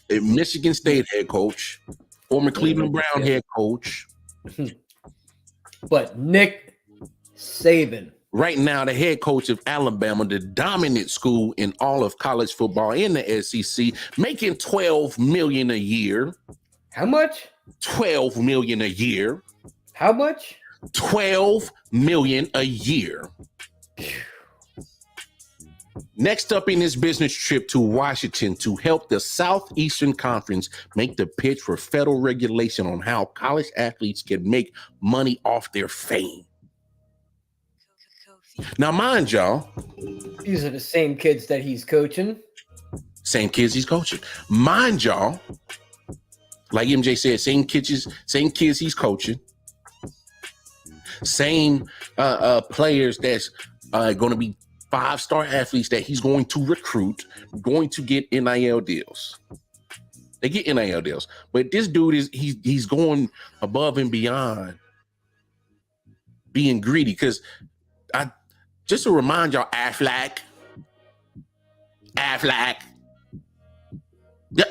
D: Michigan State head coach, former Cleveland Brown head coach.
E: But Nick Saban.
D: Right now, the head coach of Alabama, the dominant school in all of college football in the SEC, making $12 million a year.
E: How much?
D: $12 million a year.
E: How much?
D: $12 million a year. Next up in his business trip to Washington to help the Southeastern Conference make the pitch for federal regulation on how college athletes can make money off their fame. Now, mind y'all,
E: these are the same kids that he's coaching.
D: Same kids he's coaching. Mind y'all, like MJ said, same kids he's coaching. Same players that's going to be 5-star athletes that he's going to recruit, going to get NIL deals. They get NIL deals. But this dude he's going above and beyond being greedy. Because just to remind y'all, Affleck. Yeah.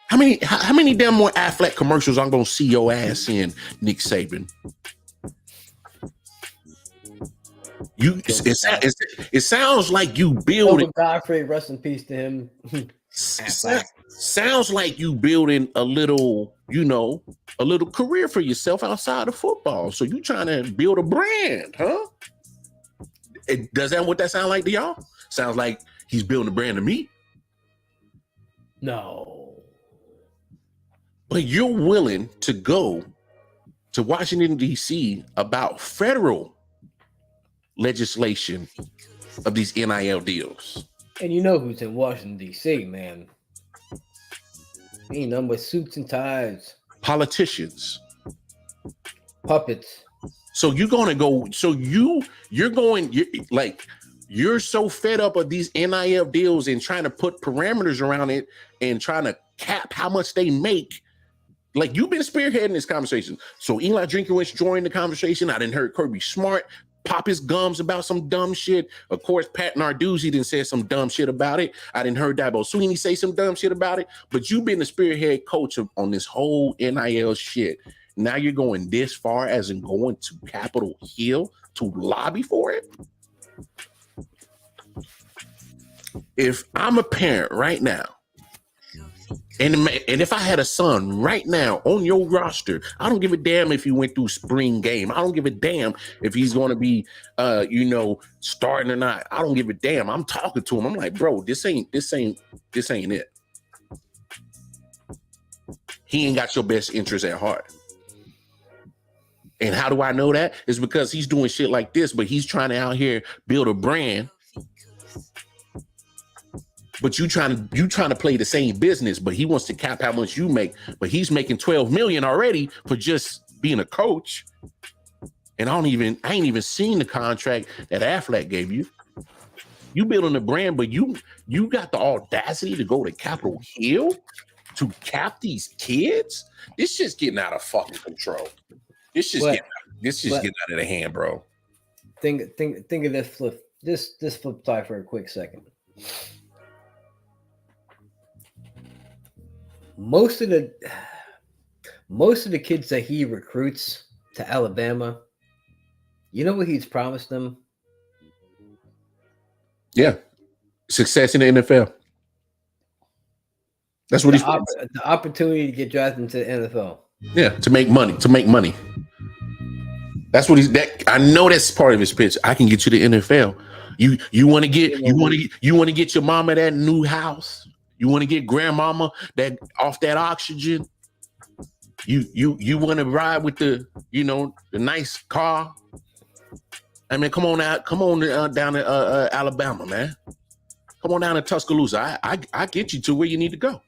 D: How many damn more Affleck commercials I'm gonna see your ass in, Nick Saban? It sounds like you building
E: Godfrey, rest in peace to him.
D: Sounds like you building a little career for yourself outside of football. So you trying to build a brand, huh? Does what that sound like to y'all? Sounds like he's building a brand to me.
E: No.
D: But you're willing to go to Washington, D.C. about federal legislation of these NIL deals.
E: And you know who's in Washington, D.C., man. Ain't nothing but suits and ties.
D: Politicians.
E: Puppets.
D: So you're going to go, you're so fed up of these NIL deals and trying to put parameters around it and trying to cap how much they make. Like, you've been spearheading this conversation. So Eli Drinkowitz joined the conversation. I didn't heard Kirby Smart pop his gums about some dumb shit. Of course, Pat Narduzzi didn't say some dumb shit about it. I didn't heard Dabo Sweeney say some dumb shit about it. But you've been the spearhead coach on this whole NIL shit. Now you're going this far as in going to Capitol Hill to lobby for it? If I'm a parent right now And if I had a son right now on your roster, I don't give a damn if he went through spring game. I don't give a damn if he's going to be, starting or not. I don't give a damn. I'm talking to him. I'm like, bro, this ain't it. He ain't got your best interest at heart. And how do I know that? It's because he's doing shit like this, but he's trying to out here build a brand. But you trying to play the same business, but he wants to cap how much you make. But he's making $12 million already for just being a coach. And I ain't even seen the contract that Affleck gave you. You building a brand, but you got the audacity to go to Capitol Hill to cap these kids? This shit's getting out of fucking control. This just getting out of the hand, bro.
E: Think of this flip side for a quick second. Most of the kids that he recruits to Alabama, you know what he's promised them?
D: Yeah, success in the NFL. That's what
E: the opportunity to get drafted into the NFL.
D: Yeah, to make money. That's what I know that's part of his pitch. I can get you to NFL. You want to get your mama that new house. You want to get grandmama that off that oxygen. You want to ride with the nice car. I mean, come on down to Alabama, man. Come on down to Tuscaloosa. I get you to where you need to go.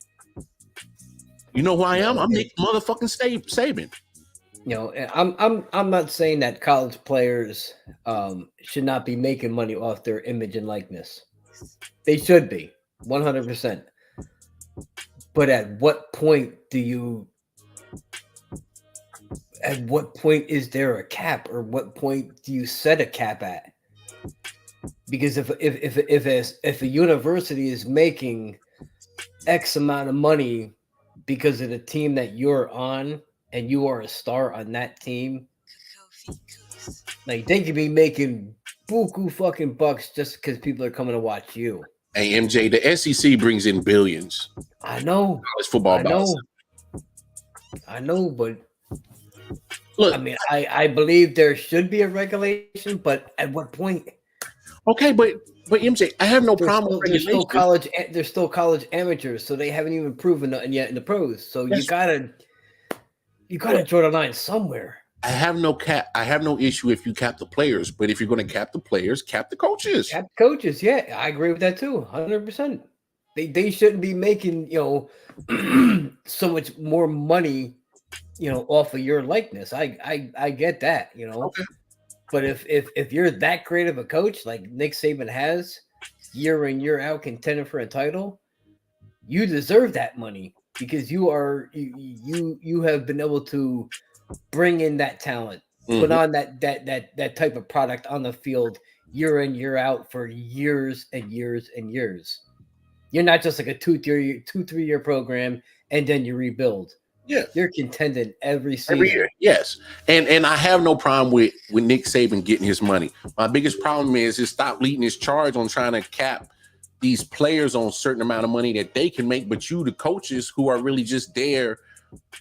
D: You know who I am? I'm Nick motherfucking Saban.
E: I'm not saying that college players should not be making money off their image and likeness. They should be 100%. But at what point is there a cap, or what point do you set a cap at? Because if a university is making X amount of money because of the team that you're on, and you are a star on that team, like, they could be making buku fucking bucks just because people are coming to watch you.
D: Hey, MJ, the SEC brings in billions.
E: I know.
D: College football.
E: I know, but
D: look,
E: I mean, I believe there should be a regulation, but at what point?
D: Okay, but MJ, I have no problem with regulation.
E: There's still college amateurs, so they haven't even proven nothing yet in the pros. So you gotta draw the line somewhere.
D: I have no issue if you cap the players, but if you're going to cap the players, cap the coaches.
E: Cap coaches, yeah, I agree with that too, 100%. They shouldn't be making so much more money, off of your likeness. I get that,
D: Okay.
E: But if you're that great of a coach like Nick Saban has, year in year out contending for a title, you deserve that money because you have been able to bring in that talent, put on that type of product on the field year in, year out for years and years and years. You're not just like a 2-3 year program and then you rebuild.
D: Yeah,
E: you're contending every season.
D: Every year, yes. And I have no problem with Nick Saban getting his money. My biggest problem is stop leading his charge on trying to cap these players on a certain amount of money that they can make, but you, the coaches who are really just there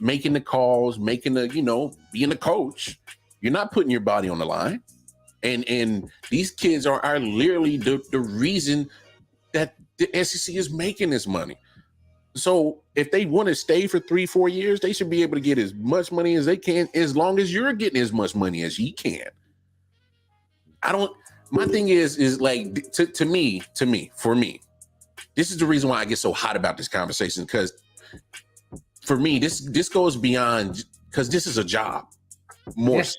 D: making the calls, making the, being a coach, you're not putting your body on the line. And these kids are literally the reason that the SEC is making this money. So if they want to stay for 3-4 years, they should be able to get as much money as they can, as long as you're getting as much money as you can. My thing is like, to me, this is the reason why I get so hot about this conversation, because for me, this goes beyond, because this is a job more. Yeah.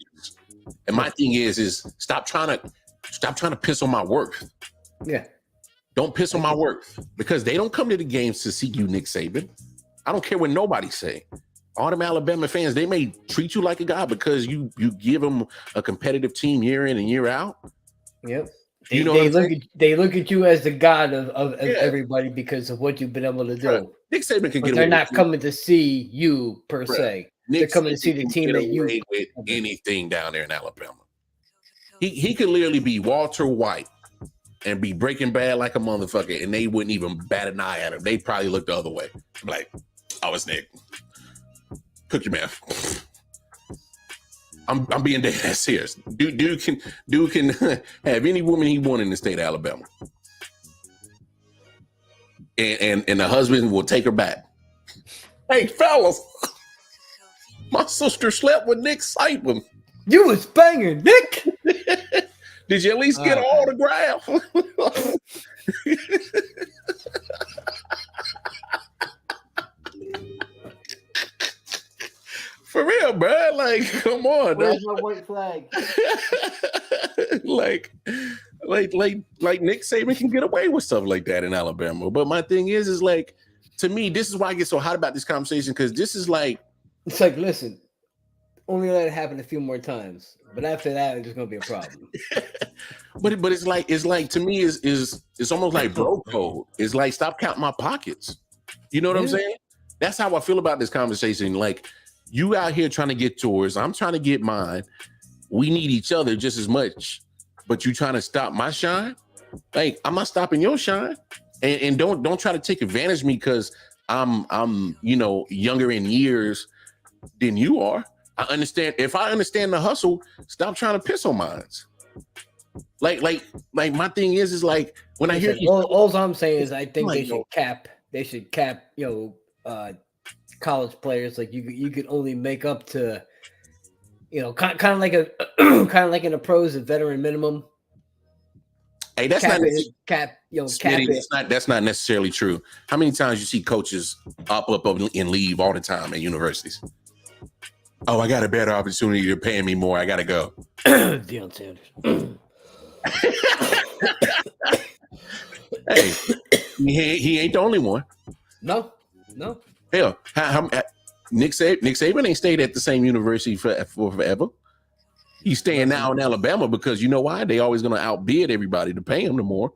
D: And my thing is stop trying to piss on my worth.
E: Yeah.
D: Don't piss on my worth, because they don't come to the games to see you, Nick Saban. I don't care what nobody say. All them Alabama fans, they may treat you like a guy because you give them a competitive team year in and year out.
E: Yep. They look at you as the god of everybody because of what you've been able to do. Right.
D: Nick Saban can get.
E: They're not coming to see you per se. They're coming to see the team that you
D: with anything down there in Alabama. He could literally be Walter White and be Breaking Bad like a motherfucker, and they wouldn't even bat an eye at him. They'd probably look the other way. Like, Oh, it's Nick. Cook your mouth. I'm being dead ass serious. Dude can have any woman he want in the state of Alabama. And the husband will take her back. Hey, fellas, my sister slept with Nick Saban.
E: You was banging, Nick.
D: Did you at least get an autograph? For real, bro. Like, come on.
E: Where's my white flag?
D: like Nick Saban can get away with stuff like that in Alabama. But my thing is like, to me, this is why I get so hot about this conversation, because this is like,
E: it's like, listen, only let it happen a few more times, but after that, it's gonna be a problem.
D: but it's like to me it's almost like bro code. It's like, stop counting my pockets. You know what I'm saying? That's how I feel about this conversation. Like, you out here trying to get yours, I'm trying to get mine. We need each other just as much. But you trying to stop my shine? Like, I'm not stopping your shine. And don't try to take advantage of me because I'm younger in years than you are. I understand. If I understand the hustle, stop trying to piss on mine. Like my thing is like, when I hear
E: all I'm saying is I think they should cap college players. Like, you could only make up to, kind of like in the pros, a veteran minimum.
D: Hey, that's
E: cap
D: not
E: it, cap it.
D: That's not necessarily true. How many times you see coaches up and leave all the time at universities? Oh, I got a better opportunity. You're paying me more. I gotta go.
E: Deion Sanders.
D: Hey, he ain't the only one.
E: No.
D: Hell, Nick Saban ain't stayed at the same university for forever. He's staying now in Alabama because you know why? They always going to outbid everybody to pay him the more.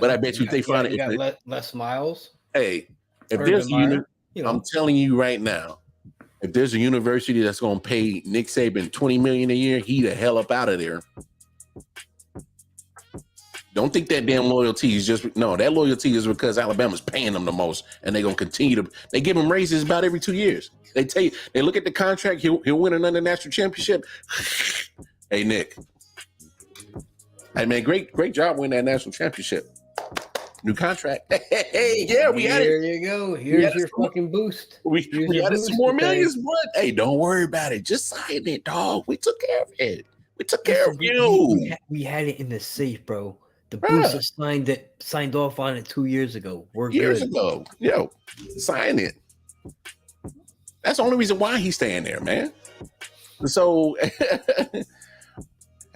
D: But I bet you they find it.
E: Les Miles.
D: Hey, if there's I'm telling you right now, if there's a university that's going to pay Nick Saban $20 million a year, he the hell up out of there. Don't think that damn loyalty is that loyalty is because Alabama's paying them the most, and they're gonna continue to. They give him raises about every 2 years. They look at the contract. He'll win another national championship. Hey Nick, hey man, great job winning that national championship. New contract. Hey, yeah, we had it.
E: There you go. Here's your fucking boost.
D: We added some more millions, but hey, don't worry about it. Just sign it, dog. We took care of it. We took care of you.
E: We had it in the safe, bro. The booster signed off on it 2 years ago.
D: Years ago. Yo, sign it. That's the only reason why he's staying there, man. So,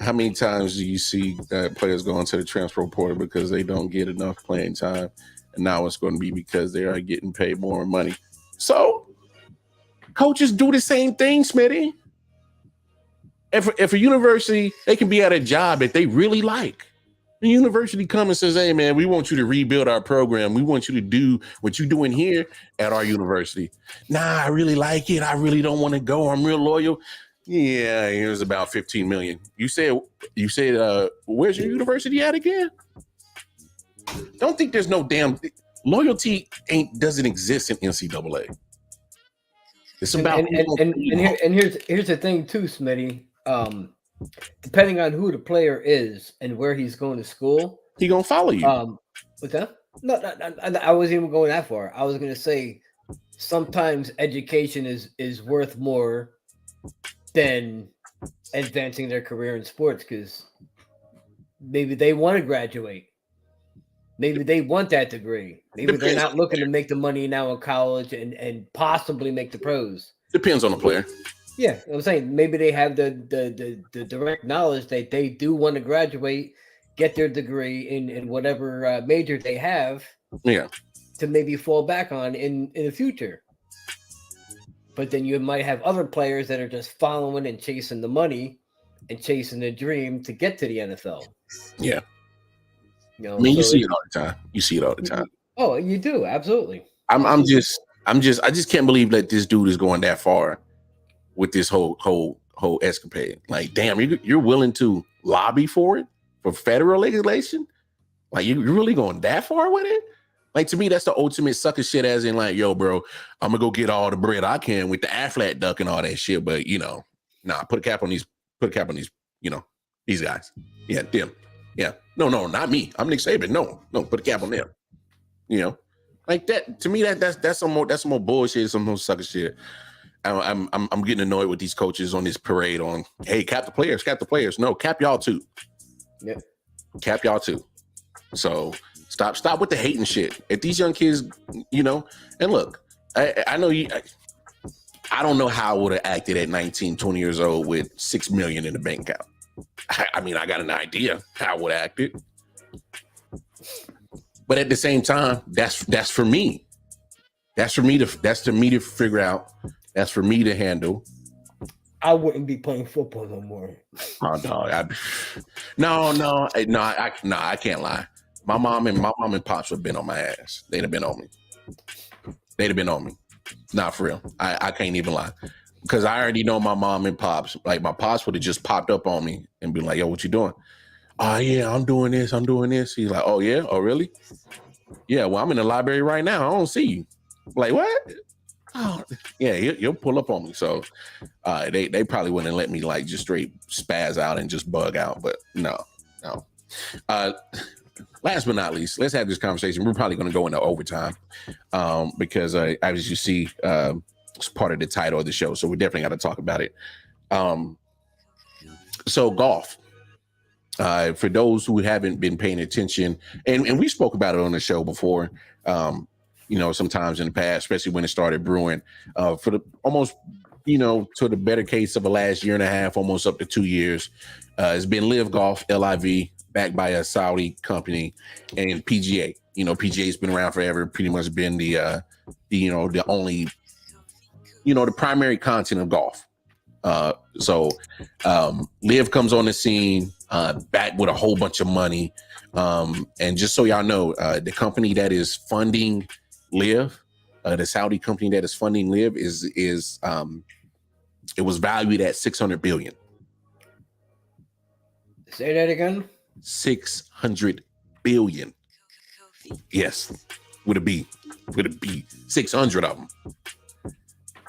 D: how many times do you see players going to the transfer portal because they don't get enough playing time? And now it's going to be because they are getting paid more money. So, coaches do the same thing, Smitty. If a university, they can be at a job that they really like. The university comes and says, hey, man, we want you to rebuild our program. We want you to do what you're doing here at our university. Nah, I really like it. I really don't want to go. I'm real loyal. Yeah, here's about $15 million. You said, where's your university at again? Don't think there's no damn loyalty doesn't exist in NCAA. It's about
E: and here's the thing too, Smitty. Depending on who the player is and where he's going to school,
D: he gonna follow you.
E: What's that? No, I wasn't even going that far. I was gonna say sometimes education is worth more than advancing their career in sports, because maybe they want to graduate. Maybe they want that degree. Maybe they're not looking to make the money now in college and possibly make the pros.
D: Depends on the player.
E: Yeah, I'm saying maybe they have the direct knowledge that they do want to graduate, get their degree in whatever major they have.
D: Yeah.
E: To maybe fall back on in the future. But then you might have other players that are just following and chasing the money and chasing the dream to get to the NFL.
D: Yeah.
E: I
D: mean, you see it all the time.
E: Oh, you do, absolutely.
D: I just can't believe that this dude is going that far with this whole escapade. Like, damn, you're willing to lobby for it, for federal legislation? Like, you're really going that far with it? Like, to me, that's the ultimate sucker shit, as in, like, yo, bro, I'm gonna go get all the bread I can with the Aflac duck and all that shit. But, nah, put a cap on these, these guys. Yeah, them. Yeah. No, not me. I'm Nick Saban. No, put a cap on them. Like that. To me, that's some more bullshit, some more sucker shit. I'm getting annoyed with these coaches on this parade on, hey, cap the players. No, cap y'all too.
E: Yep.
D: Cap y'all too. So stop with the hating shit. If these young kids, and look, I know you. I don't know how I would have acted at 19, 20 years old with $6 million in the bank account. I mean, I got an idea how I would have acted, but at the same time, that's for me. That's for me to figure out. That's for me to handle.
E: I wouldn't be playing football no more.
D: Oh no, I can't lie. My mom and pops would have been on my ass. They'd have been on me. Not for real. I can't even lie. Because I already know my mom and pops. Like, my pops would have just popped up on me and be like, yo, what you doing? Oh, yeah, I'm doing this. He's like, oh, yeah? Oh, really? Yeah, well, I'm in the library right now. I don't see you. Like, what? Oh, yeah, he'll pull up on me. So they probably wouldn't let me, like, just straight spaz out and just bug out. But no. Last but not least, let's have this conversation. We're probably going to go into overtime because, as you see, it's part of the title of the show. So we definitely got to talk about it. So golf. For those who haven't been paying attention, and we spoke about it on the show before, sometimes in the past, especially when it started brewing, for the almost, to the better case of the last year and a half, almost up to 2 years, it's been LIV Golf, LIV, backed by a Saudi company, and PGA. PGA's been around forever, pretty much been the only, the primary content of golf. So LIV comes on the scene, back with a whole bunch of money. And just so y'all know, the company that is funding LIV, the Saudi company that is funding LIV is it was valued at $600 billion.
E: Say that again.
D: 600 billion. Yes, with a B, 600 of them.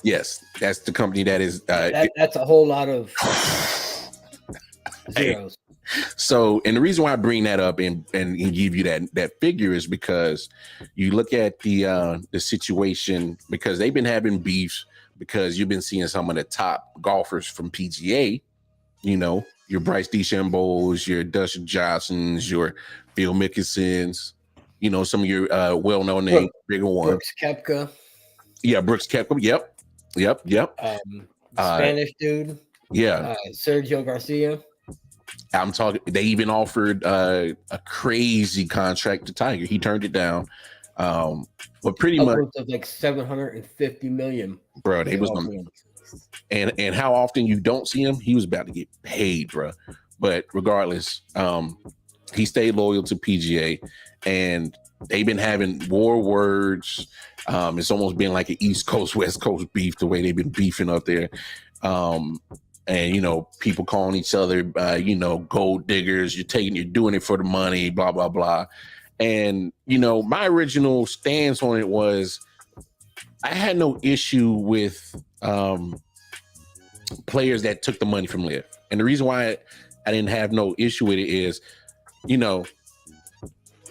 D: Yes, that's the company that is.
E: That's a whole lot of zeros.
D: So, and the reason why I bring that up and give you that figure is because you look at the situation, because they've been having beefs, because you've been seeing some of the top golfers from PGA, your Bryce DeChambeau's, your Dustin Johnsons, your Phil Mickelsons, some of your well-known names, bigger ones.
E: Brooks Koepka.
D: Yeah, Brooks Koepka. Yep.
E: Spanish dude.
D: Yeah.
E: Sergio Garcia.
D: I'm talking. They even offered a crazy contract to Tiger. He turned it down. But pretty much
E: of like $750 million.
D: Bro, they was on. And how often you don't see him, he was about to get paid, bro. But regardless, he stayed loyal to PGA, and they've been having war words. It's almost been like an East Coast, West Coast beef, the way they've been beefing up there. And people calling each other, gold diggers. You're doing it for the money, blah blah blah. And my original stance on it was, I had no issue with players that took the money from LIV. And the reason why I didn't have no issue with it is,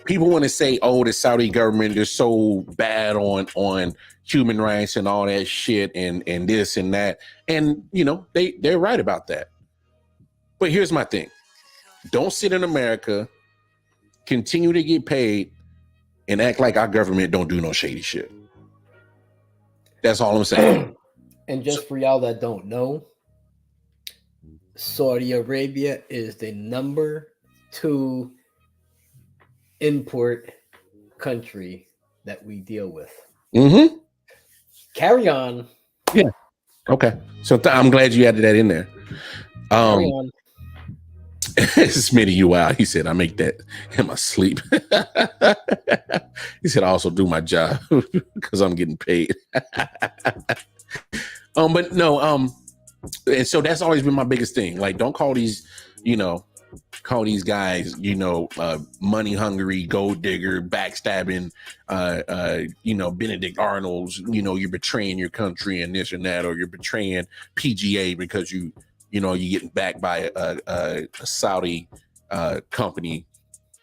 D: people want to say, oh, the Saudi government is so bad on human rights and all that shit and this and that. And, they're right about that. But here's my thing. Don't sit in America, continue to get paid, and act like our government don't do no shady shit. That's all I'm saying.
E: And just for y'all that don't know, Saudi Arabia is the number 2 import country that we deal with.
D: Mm-hmm.
E: Carry on.
D: Yeah. Okay. So I'm glad you added that in there.
E: Carry on.
D: Smitty, you out. He said, I make that in my sleep. He said, I also do my job because I'm getting paid. But no, and so that's always been my biggest thing. Like, don't call these, call these guys, money hungry, gold digger, backstabbing, Benedict Arnold's, you're betraying your country and this and that, or you're betraying PGA because you're getting backed by a Saudi company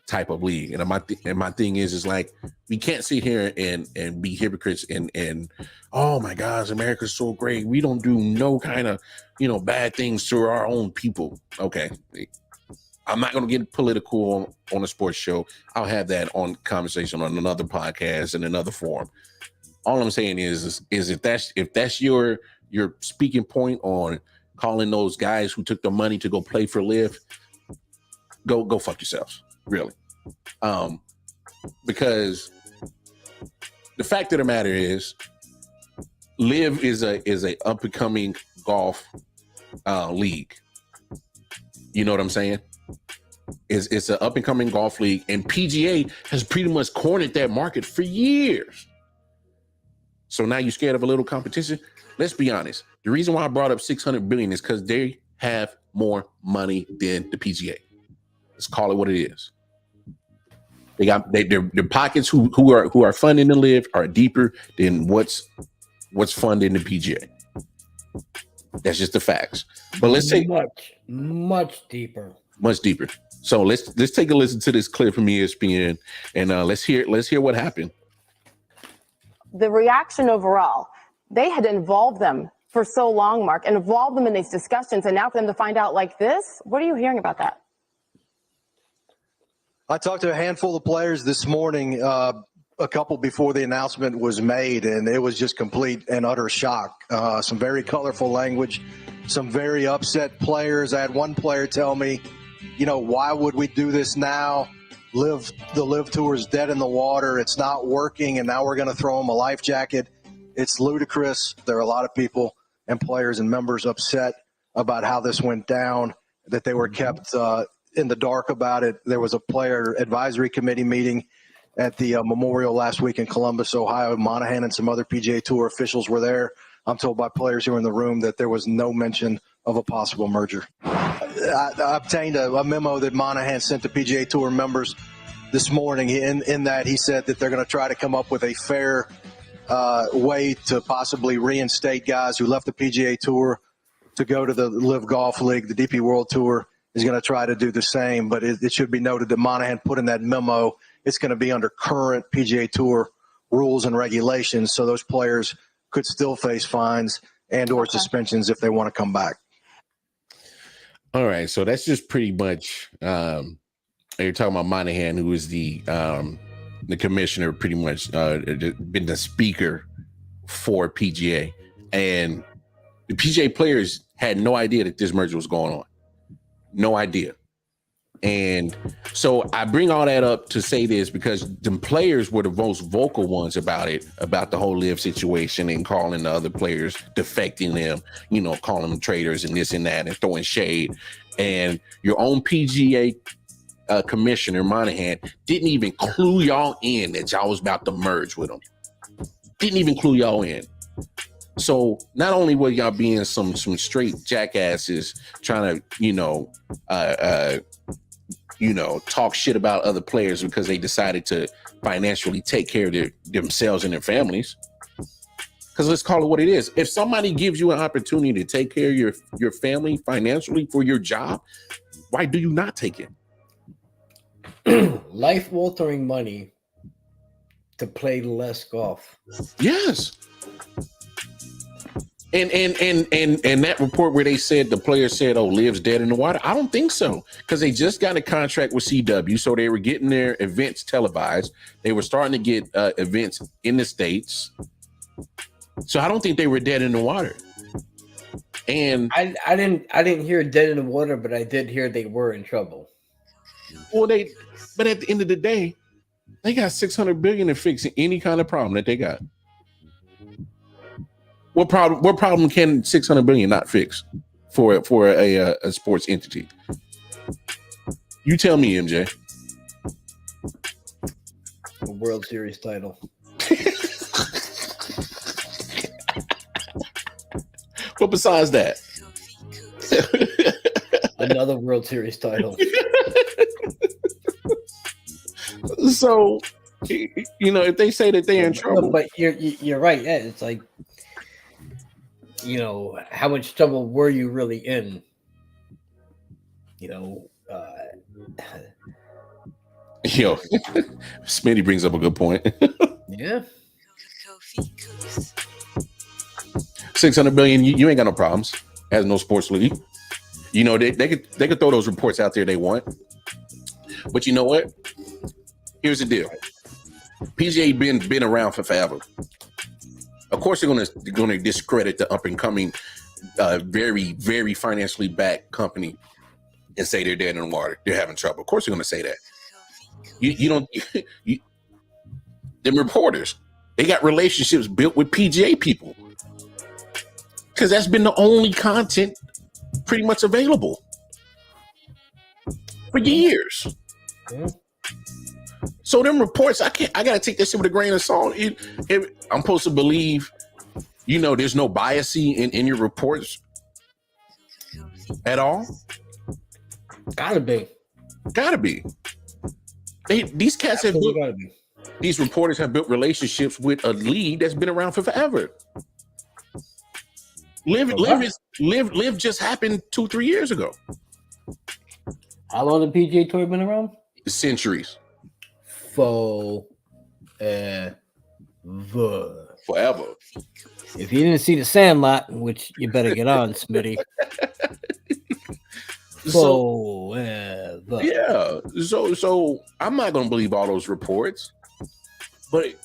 D: type of league. And my thing is like, we can't sit here and be hypocrites and oh my gosh, America's so great. We don't do no kind of, bad things to our own people. Okay. I'm not going to get political on a sports show. I'll have that on conversation on another podcast in another forum. All I'm saying is if that's your speaking point on calling those guys who took the money to go play for LIV, go fuck yourselves, really. Because the fact of the matter is, LIV is a up and coming golf league. You know what I'm saying? It's an up and coming golf league, and PGA has pretty much cornered that market for years. So now you're scared of a little competition? Let's be honest. The reason why I brought up 600 billion is because they have more money than the PGA. Let's call it what it is. They got their pockets who are funding the LIV are deeper than what's funding the PGA. That's just the facts. But let's say
E: much deeper.
D: Much deeper. So let's take a listen to this clip from ESPN, and let's hear what happened.
G: The reaction overall, they had involved them for so long, Mark, and involved them in these discussions, and now for them to find out like this, what are you hearing about that?
H: I talked to a handful of players this morning, a couple before the announcement was made, and it was just complete and utter shock. Some very colorful language, some very upset players. I had one player tell me, why would we do this now? The LIV Tour is dead in the water. It's not working, and now we're going to throw them a life jacket. It's ludicrous. There are a lot of people and players and members upset about how this went down, that they were kept in the dark about it. There was a player advisory committee meeting at the Memorial last week in Columbus, Ohio. Monahan and some other PGA Tour officials were there. I'm told by players who were in the room that there was no mention of a possible merger. I obtained a memo that Monahan sent to PGA Tour members this morning. In that, he said that they're going to try to come up with a fair way to possibly reinstate guys who left the PGA Tour to go to the LIV Golf League. The DP World Tour is going to try to do the same, but it should be noted that Monahan put in that memo, it's going to be under current PGA Tour rules and regulations, so those players could still face fines and or suspensions if they want to come back.
D: All right, so that's just pretty much you're talking about Monahan, who is the commissioner, pretty much been the speaker for PGA, and the PGA players had no idea that this merger was going on. No idea. And so I bring all that up to say this because the players were the most vocal ones about it, about the whole LIV situation, and calling the other players, defecting them, calling them traitors and this and that, and throwing shade. And your own PGA commissioner, Monahan, didn't even clue y'all in that y'all was about to merge with them. Didn't even clue y'all in. So not only were y'all being some straight jackasses trying to, talk shit about other players because they decided to financially take care of themselves and their families. Because let's call it what it is. If somebody gives you an opportunity to take care of your family financially for your job, why do you not take it?
E: Life-altering money to play less golf.
D: Yes. And that report where they said the players said, LIV's dead in the water, I don't think so, because they just got a contract with CW, so they were getting their events televised. They were starting to get events in the States, so I don't think they were dead in the water. And
E: I didn't hear dead in the water, but I did hear they were in trouble.
D: But at the end of the day, they got $600 billion to fix any kind of problem that they got. What problem can $600 billion not fix for a sports entity? You tell me, MJ.
E: A World Series title.
D: But besides that,
E: another World Series title.
D: So, you know, if they say that they're in trouble,
E: but you're right. Yeah, it's like, you know, how much trouble were you really in? You know,
D: yo, Smitty brings up a good point.
E: yeah.
D: $600 billion, you ain't got no problems as no sports league. You know, they could throw those reports out there they want. But you know what? Here's the deal. PGA been around for forever. Of course, they're gonna discredit the up and coming, very, very financially backed company and say they're dead in the water. They're having trouble. Of course, they're gonna say that. You don't. Them reporters, they got relationships built with PGA people because that's been the only content pretty much available for years.
E: Yeah.
D: So them reports, I gotta take this shit with a grain of salt. I'm supposed to believe, you know, there's no bias in your reports at all.
E: Gotta be.
D: These cats have built, these reporters have built relationships with a league that's been around for forever. Live just happened 2-3 years ago.
E: How long the PGA Tour been around?
D: Centuries.
E: Forever. If you didn't see the Sandlot, which you better get on, Smitty. Forever.
D: Yeah. So I'm not gonna believe all those reports. But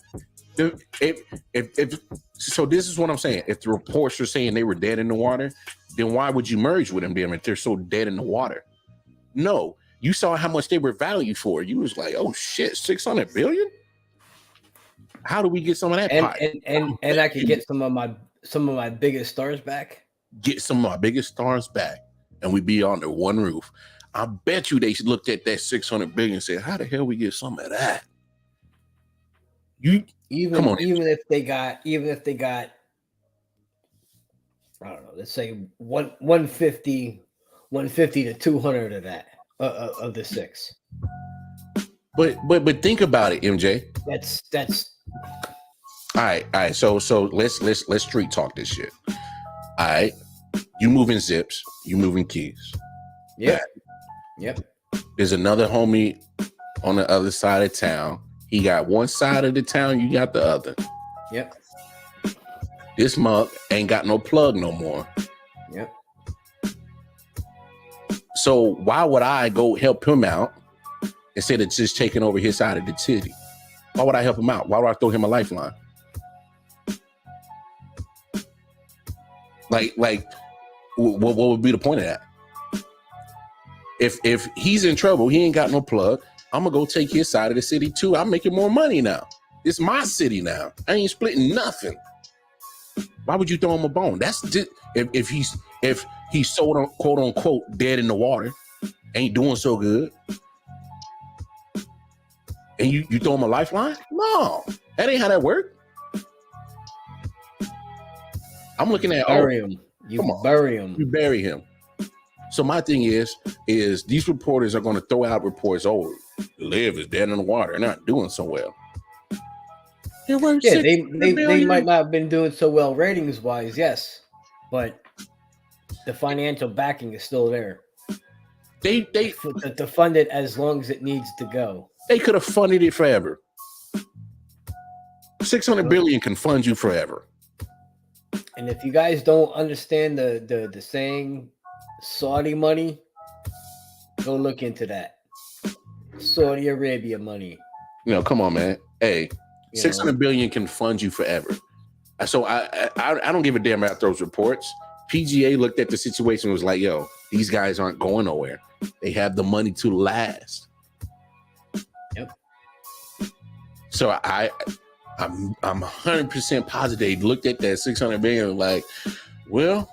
D: if so, this is what I'm saying. If the reports are saying they were dead in the water, then why would you merge with them if they're so dead in the water? No, you saw how much they were valued for. You was like, oh shit, 600 billion. How do we get some of that pot?
E: And I could get some of my biggest stars back.
D: Get some of my biggest stars back, and we be under one roof. I bet you they looked at that 600 billion and said, how the hell we get some of that?
E: Even if they got, I don't know, let's say 150 to 200 of that of the six.
D: But think about it, MJ.
E: That's
D: all right. So let's street talk this shit. All right, you moving zips, you moving keys.
E: Yeah.
D: Right.
E: Yep.
D: There's another homie on the other side of town. He got one side of the town, you got the other.
E: Yep.
D: This mug ain't got no plug no more.
E: Yep.
D: So why would I go help him out instead of just taking over his side of the city? Why would I help him out? Why would I throw him a lifeline? Like, what would be the point of that? If he's in trouble, he ain't got no plug. I'm gonna go take his side of the city too. I'm making more money now. It's my city now. I ain't splitting nothing. Why would you throw him a bone? That's just, if he's so quote unquote dead in the water, ain't doing so good, and you throw him a lifeline? No, that ain't how that work. I'm looking at
E: bury him. You bury him.
D: You bury him. So my thing is these reporters are going to throw out reports. Oh, LIV is dead in the water. They're not doing so well.
E: Yeah, they might not have been doing so well ratings wise, yes, but the financial backing is still there.
D: They
E: to fund it as long as it needs to go.
D: They could have funded it forever. 600 billion can fund you forever.
E: And if you guys don't understand the saying, Saudi money, go look into that. Saudi Arabia money.
D: You know, come on, man. Hey, 600 billion can fund you forever. So I don't give a damn about those reports. PGA looked at the situation and was like, yo, these guys aren't going nowhere. They have the money to last.
E: Yep.
D: So I'm 100% positive they looked at that 600 billion like, well,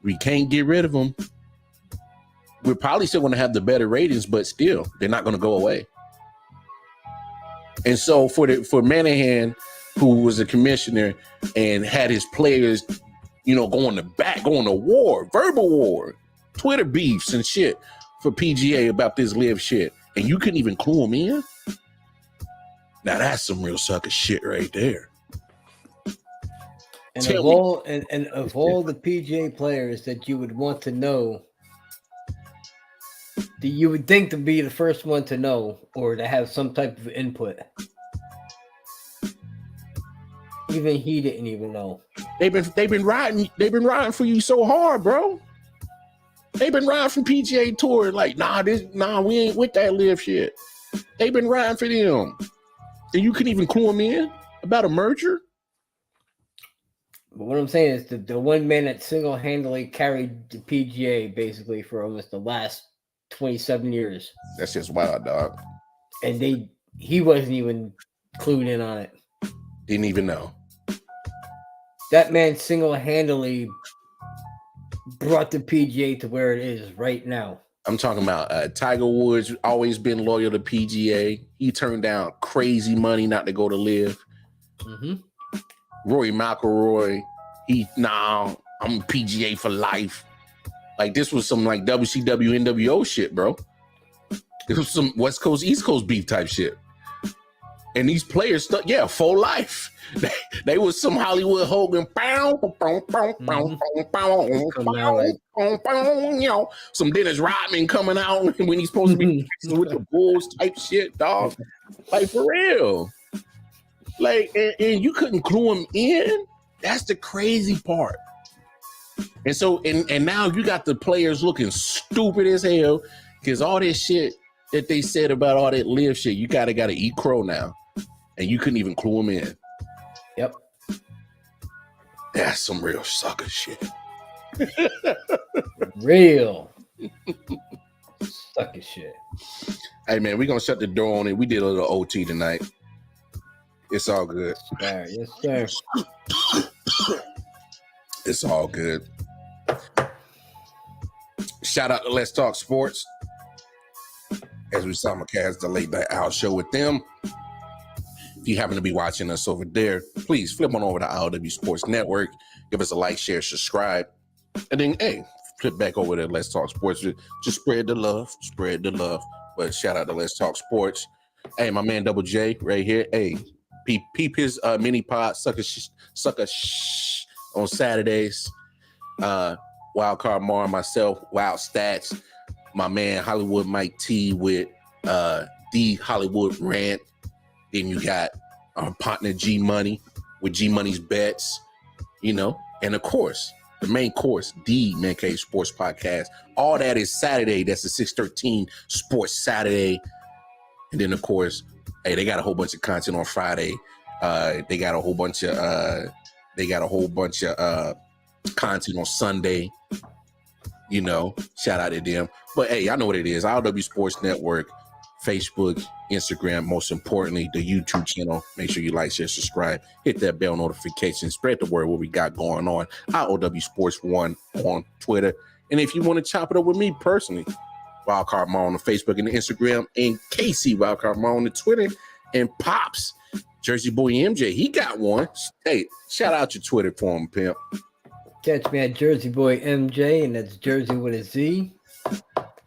D: we can't get rid of them. We're probably still going to have the better ratings, but still, they're not going to go away. And so for Manahan, who was a commissioner and had his players, you know, going to war, verbal war, Twitter beefs and shit for PGA about this LIV shit, and you couldn't even clue them in. Now that's some real sucker shit right there.
E: And of all the PGA players that you would want to know, that you would think to be the first one to know or to have some type of input, even he didn't even know.
D: They've been riding for you so hard, bro. They've been riding from PGA Tour like, we ain't with that LIV shit. They've been riding for them. And you couldn't even clue them in about a merger?
E: But what I'm saying is the one man that single-handedly carried the PGA basically for almost the last 27 years.
D: That's just wild, dog.
E: And he wasn't even clued in on it.
D: Didn't even know.
E: That man single-handedly brought the PGA to where it is right now.
D: I'm talking about Tiger Woods, always been loyal to PGA. He turned down crazy money not to go to LIV.
E: Mm-hmm.
D: Rory McIlroy, I'm PGA for life. Like, this was some like WCW NWO shit, bro. It was some West Coast, East Coast beef type shit. And these players stuck, for life. They was some Hollywood Hogan, some Dennis Rodman coming out when he's supposed to be with the Bulls type shit, dog. Like, for real. Like, and you couldn't clue him in. That's the crazy part. And so, and now you got the players looking stupid as hell because all this shit that they said about all that LIV shit, you gotta eat crow now, and you couldn't even clue him in.
E: Yep,
D: that's some real sucker shit.
E: Real sucker shit.
D: Hey man, we're gonna shut the door on it. We did a little OT tonight. It's all good.
E: Yes, sir.
D: It's all good. Shout out to Let's Talk Sports as we simulcast the Late Night Owl show with them. If you happen to be watching us over there, please flip on over to I.O.W Sports Network. Give us a like, share, subscribe. And then, flip back over to Let's Talk Sports. Just spread the love. But shout out to Let's Talk Sports. Hey, my man Double J right here. Hey, peep his mini pod, sucker on Saturdays. Wild Card Mar, myself, Wild Stats, my man Hollywood Mike T with the Hollywood Rant. Then you got our partner G Money with G Money's Bets, and of course the main course, the Man Cave Sports Podcast. All that is Saturday. That's the 613 Sports Saturday. And then of course, they got a whole bunch of content on Friday. They got a whole bunch of content on Sunday. Shout out to them. But hey, I know what it is. I.O.W Sports Network, Facebook, Instagram, most importantly, the YouTube channel. Make sure you like, share, subscribe, hit that bell notification, spread the word what we got going on. I.O.W Sports 1 on Twitter. And if you want to chop it up with me personally, Wildcard Mar on the Facebook and the Instagram, and KC Wildcard Mar on the Twitter, and Pops, Jerzey Boy MJ, he got one. Hey, shout out your Twitter for him, pimp.
E: Catch me at Jerzey Boy MJ, and that's Jersey with a Z.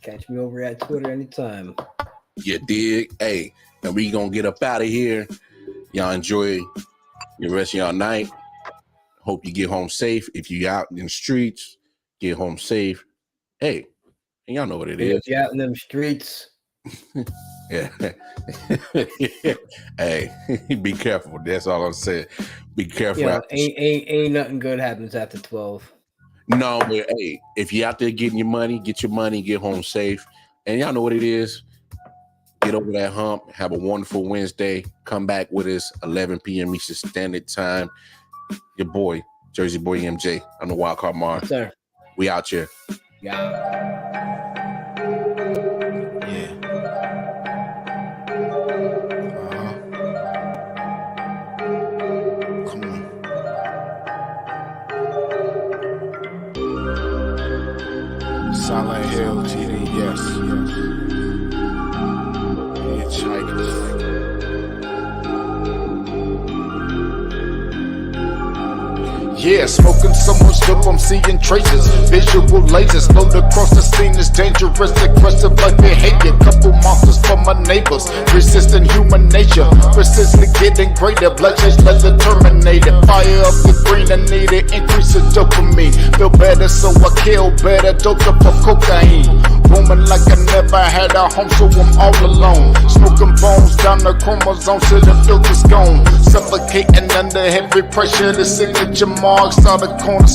E: Catch me over at Twitter anytime.
D: You dig? Hey, and we gonna get up out of here. Y'all enjoy the rest of y'all night. Hope you get home safe. If you out in the streets, get home safe. Hey, and y'all know what it is.
E: If you out in them streets.
D: Yeah. Hey, be careful. That's all I'm saying. Be careful.
E: Ain't nothing good happens after 12.
D: No, but hey, if you out there getting your money, get your money, get home safe. And y'all know what it is. Get over that hump. Have a wonderful Wednesday. Come back with us 11 p.m. Eastern Standard Time. Your boy, Jerzey Boy MJ on the Wild Card Mar.
E: Yes, sir.
D: We out here.
A: Yeah. Come on. Silent Hill TD, yes. Hitchhikers.
B: Yeah, smoking so much dope, I'm seeing traces. Visual lasers load across the scene is dangerous, aggressive like behavior. Couple monsters from my neighbors, resisting human nature, persistently getting greater. Bloodshed like the Terminator. Fire up the green, I need it, increase the dopamine. Feel better, so I kill better. Doped up for cocaine. Roaming like I never had a home, so I'm all alone. Smoking bones down the chromosomes till the filter's gone. Suffocating under heavy pressure, the signature marks out the corner.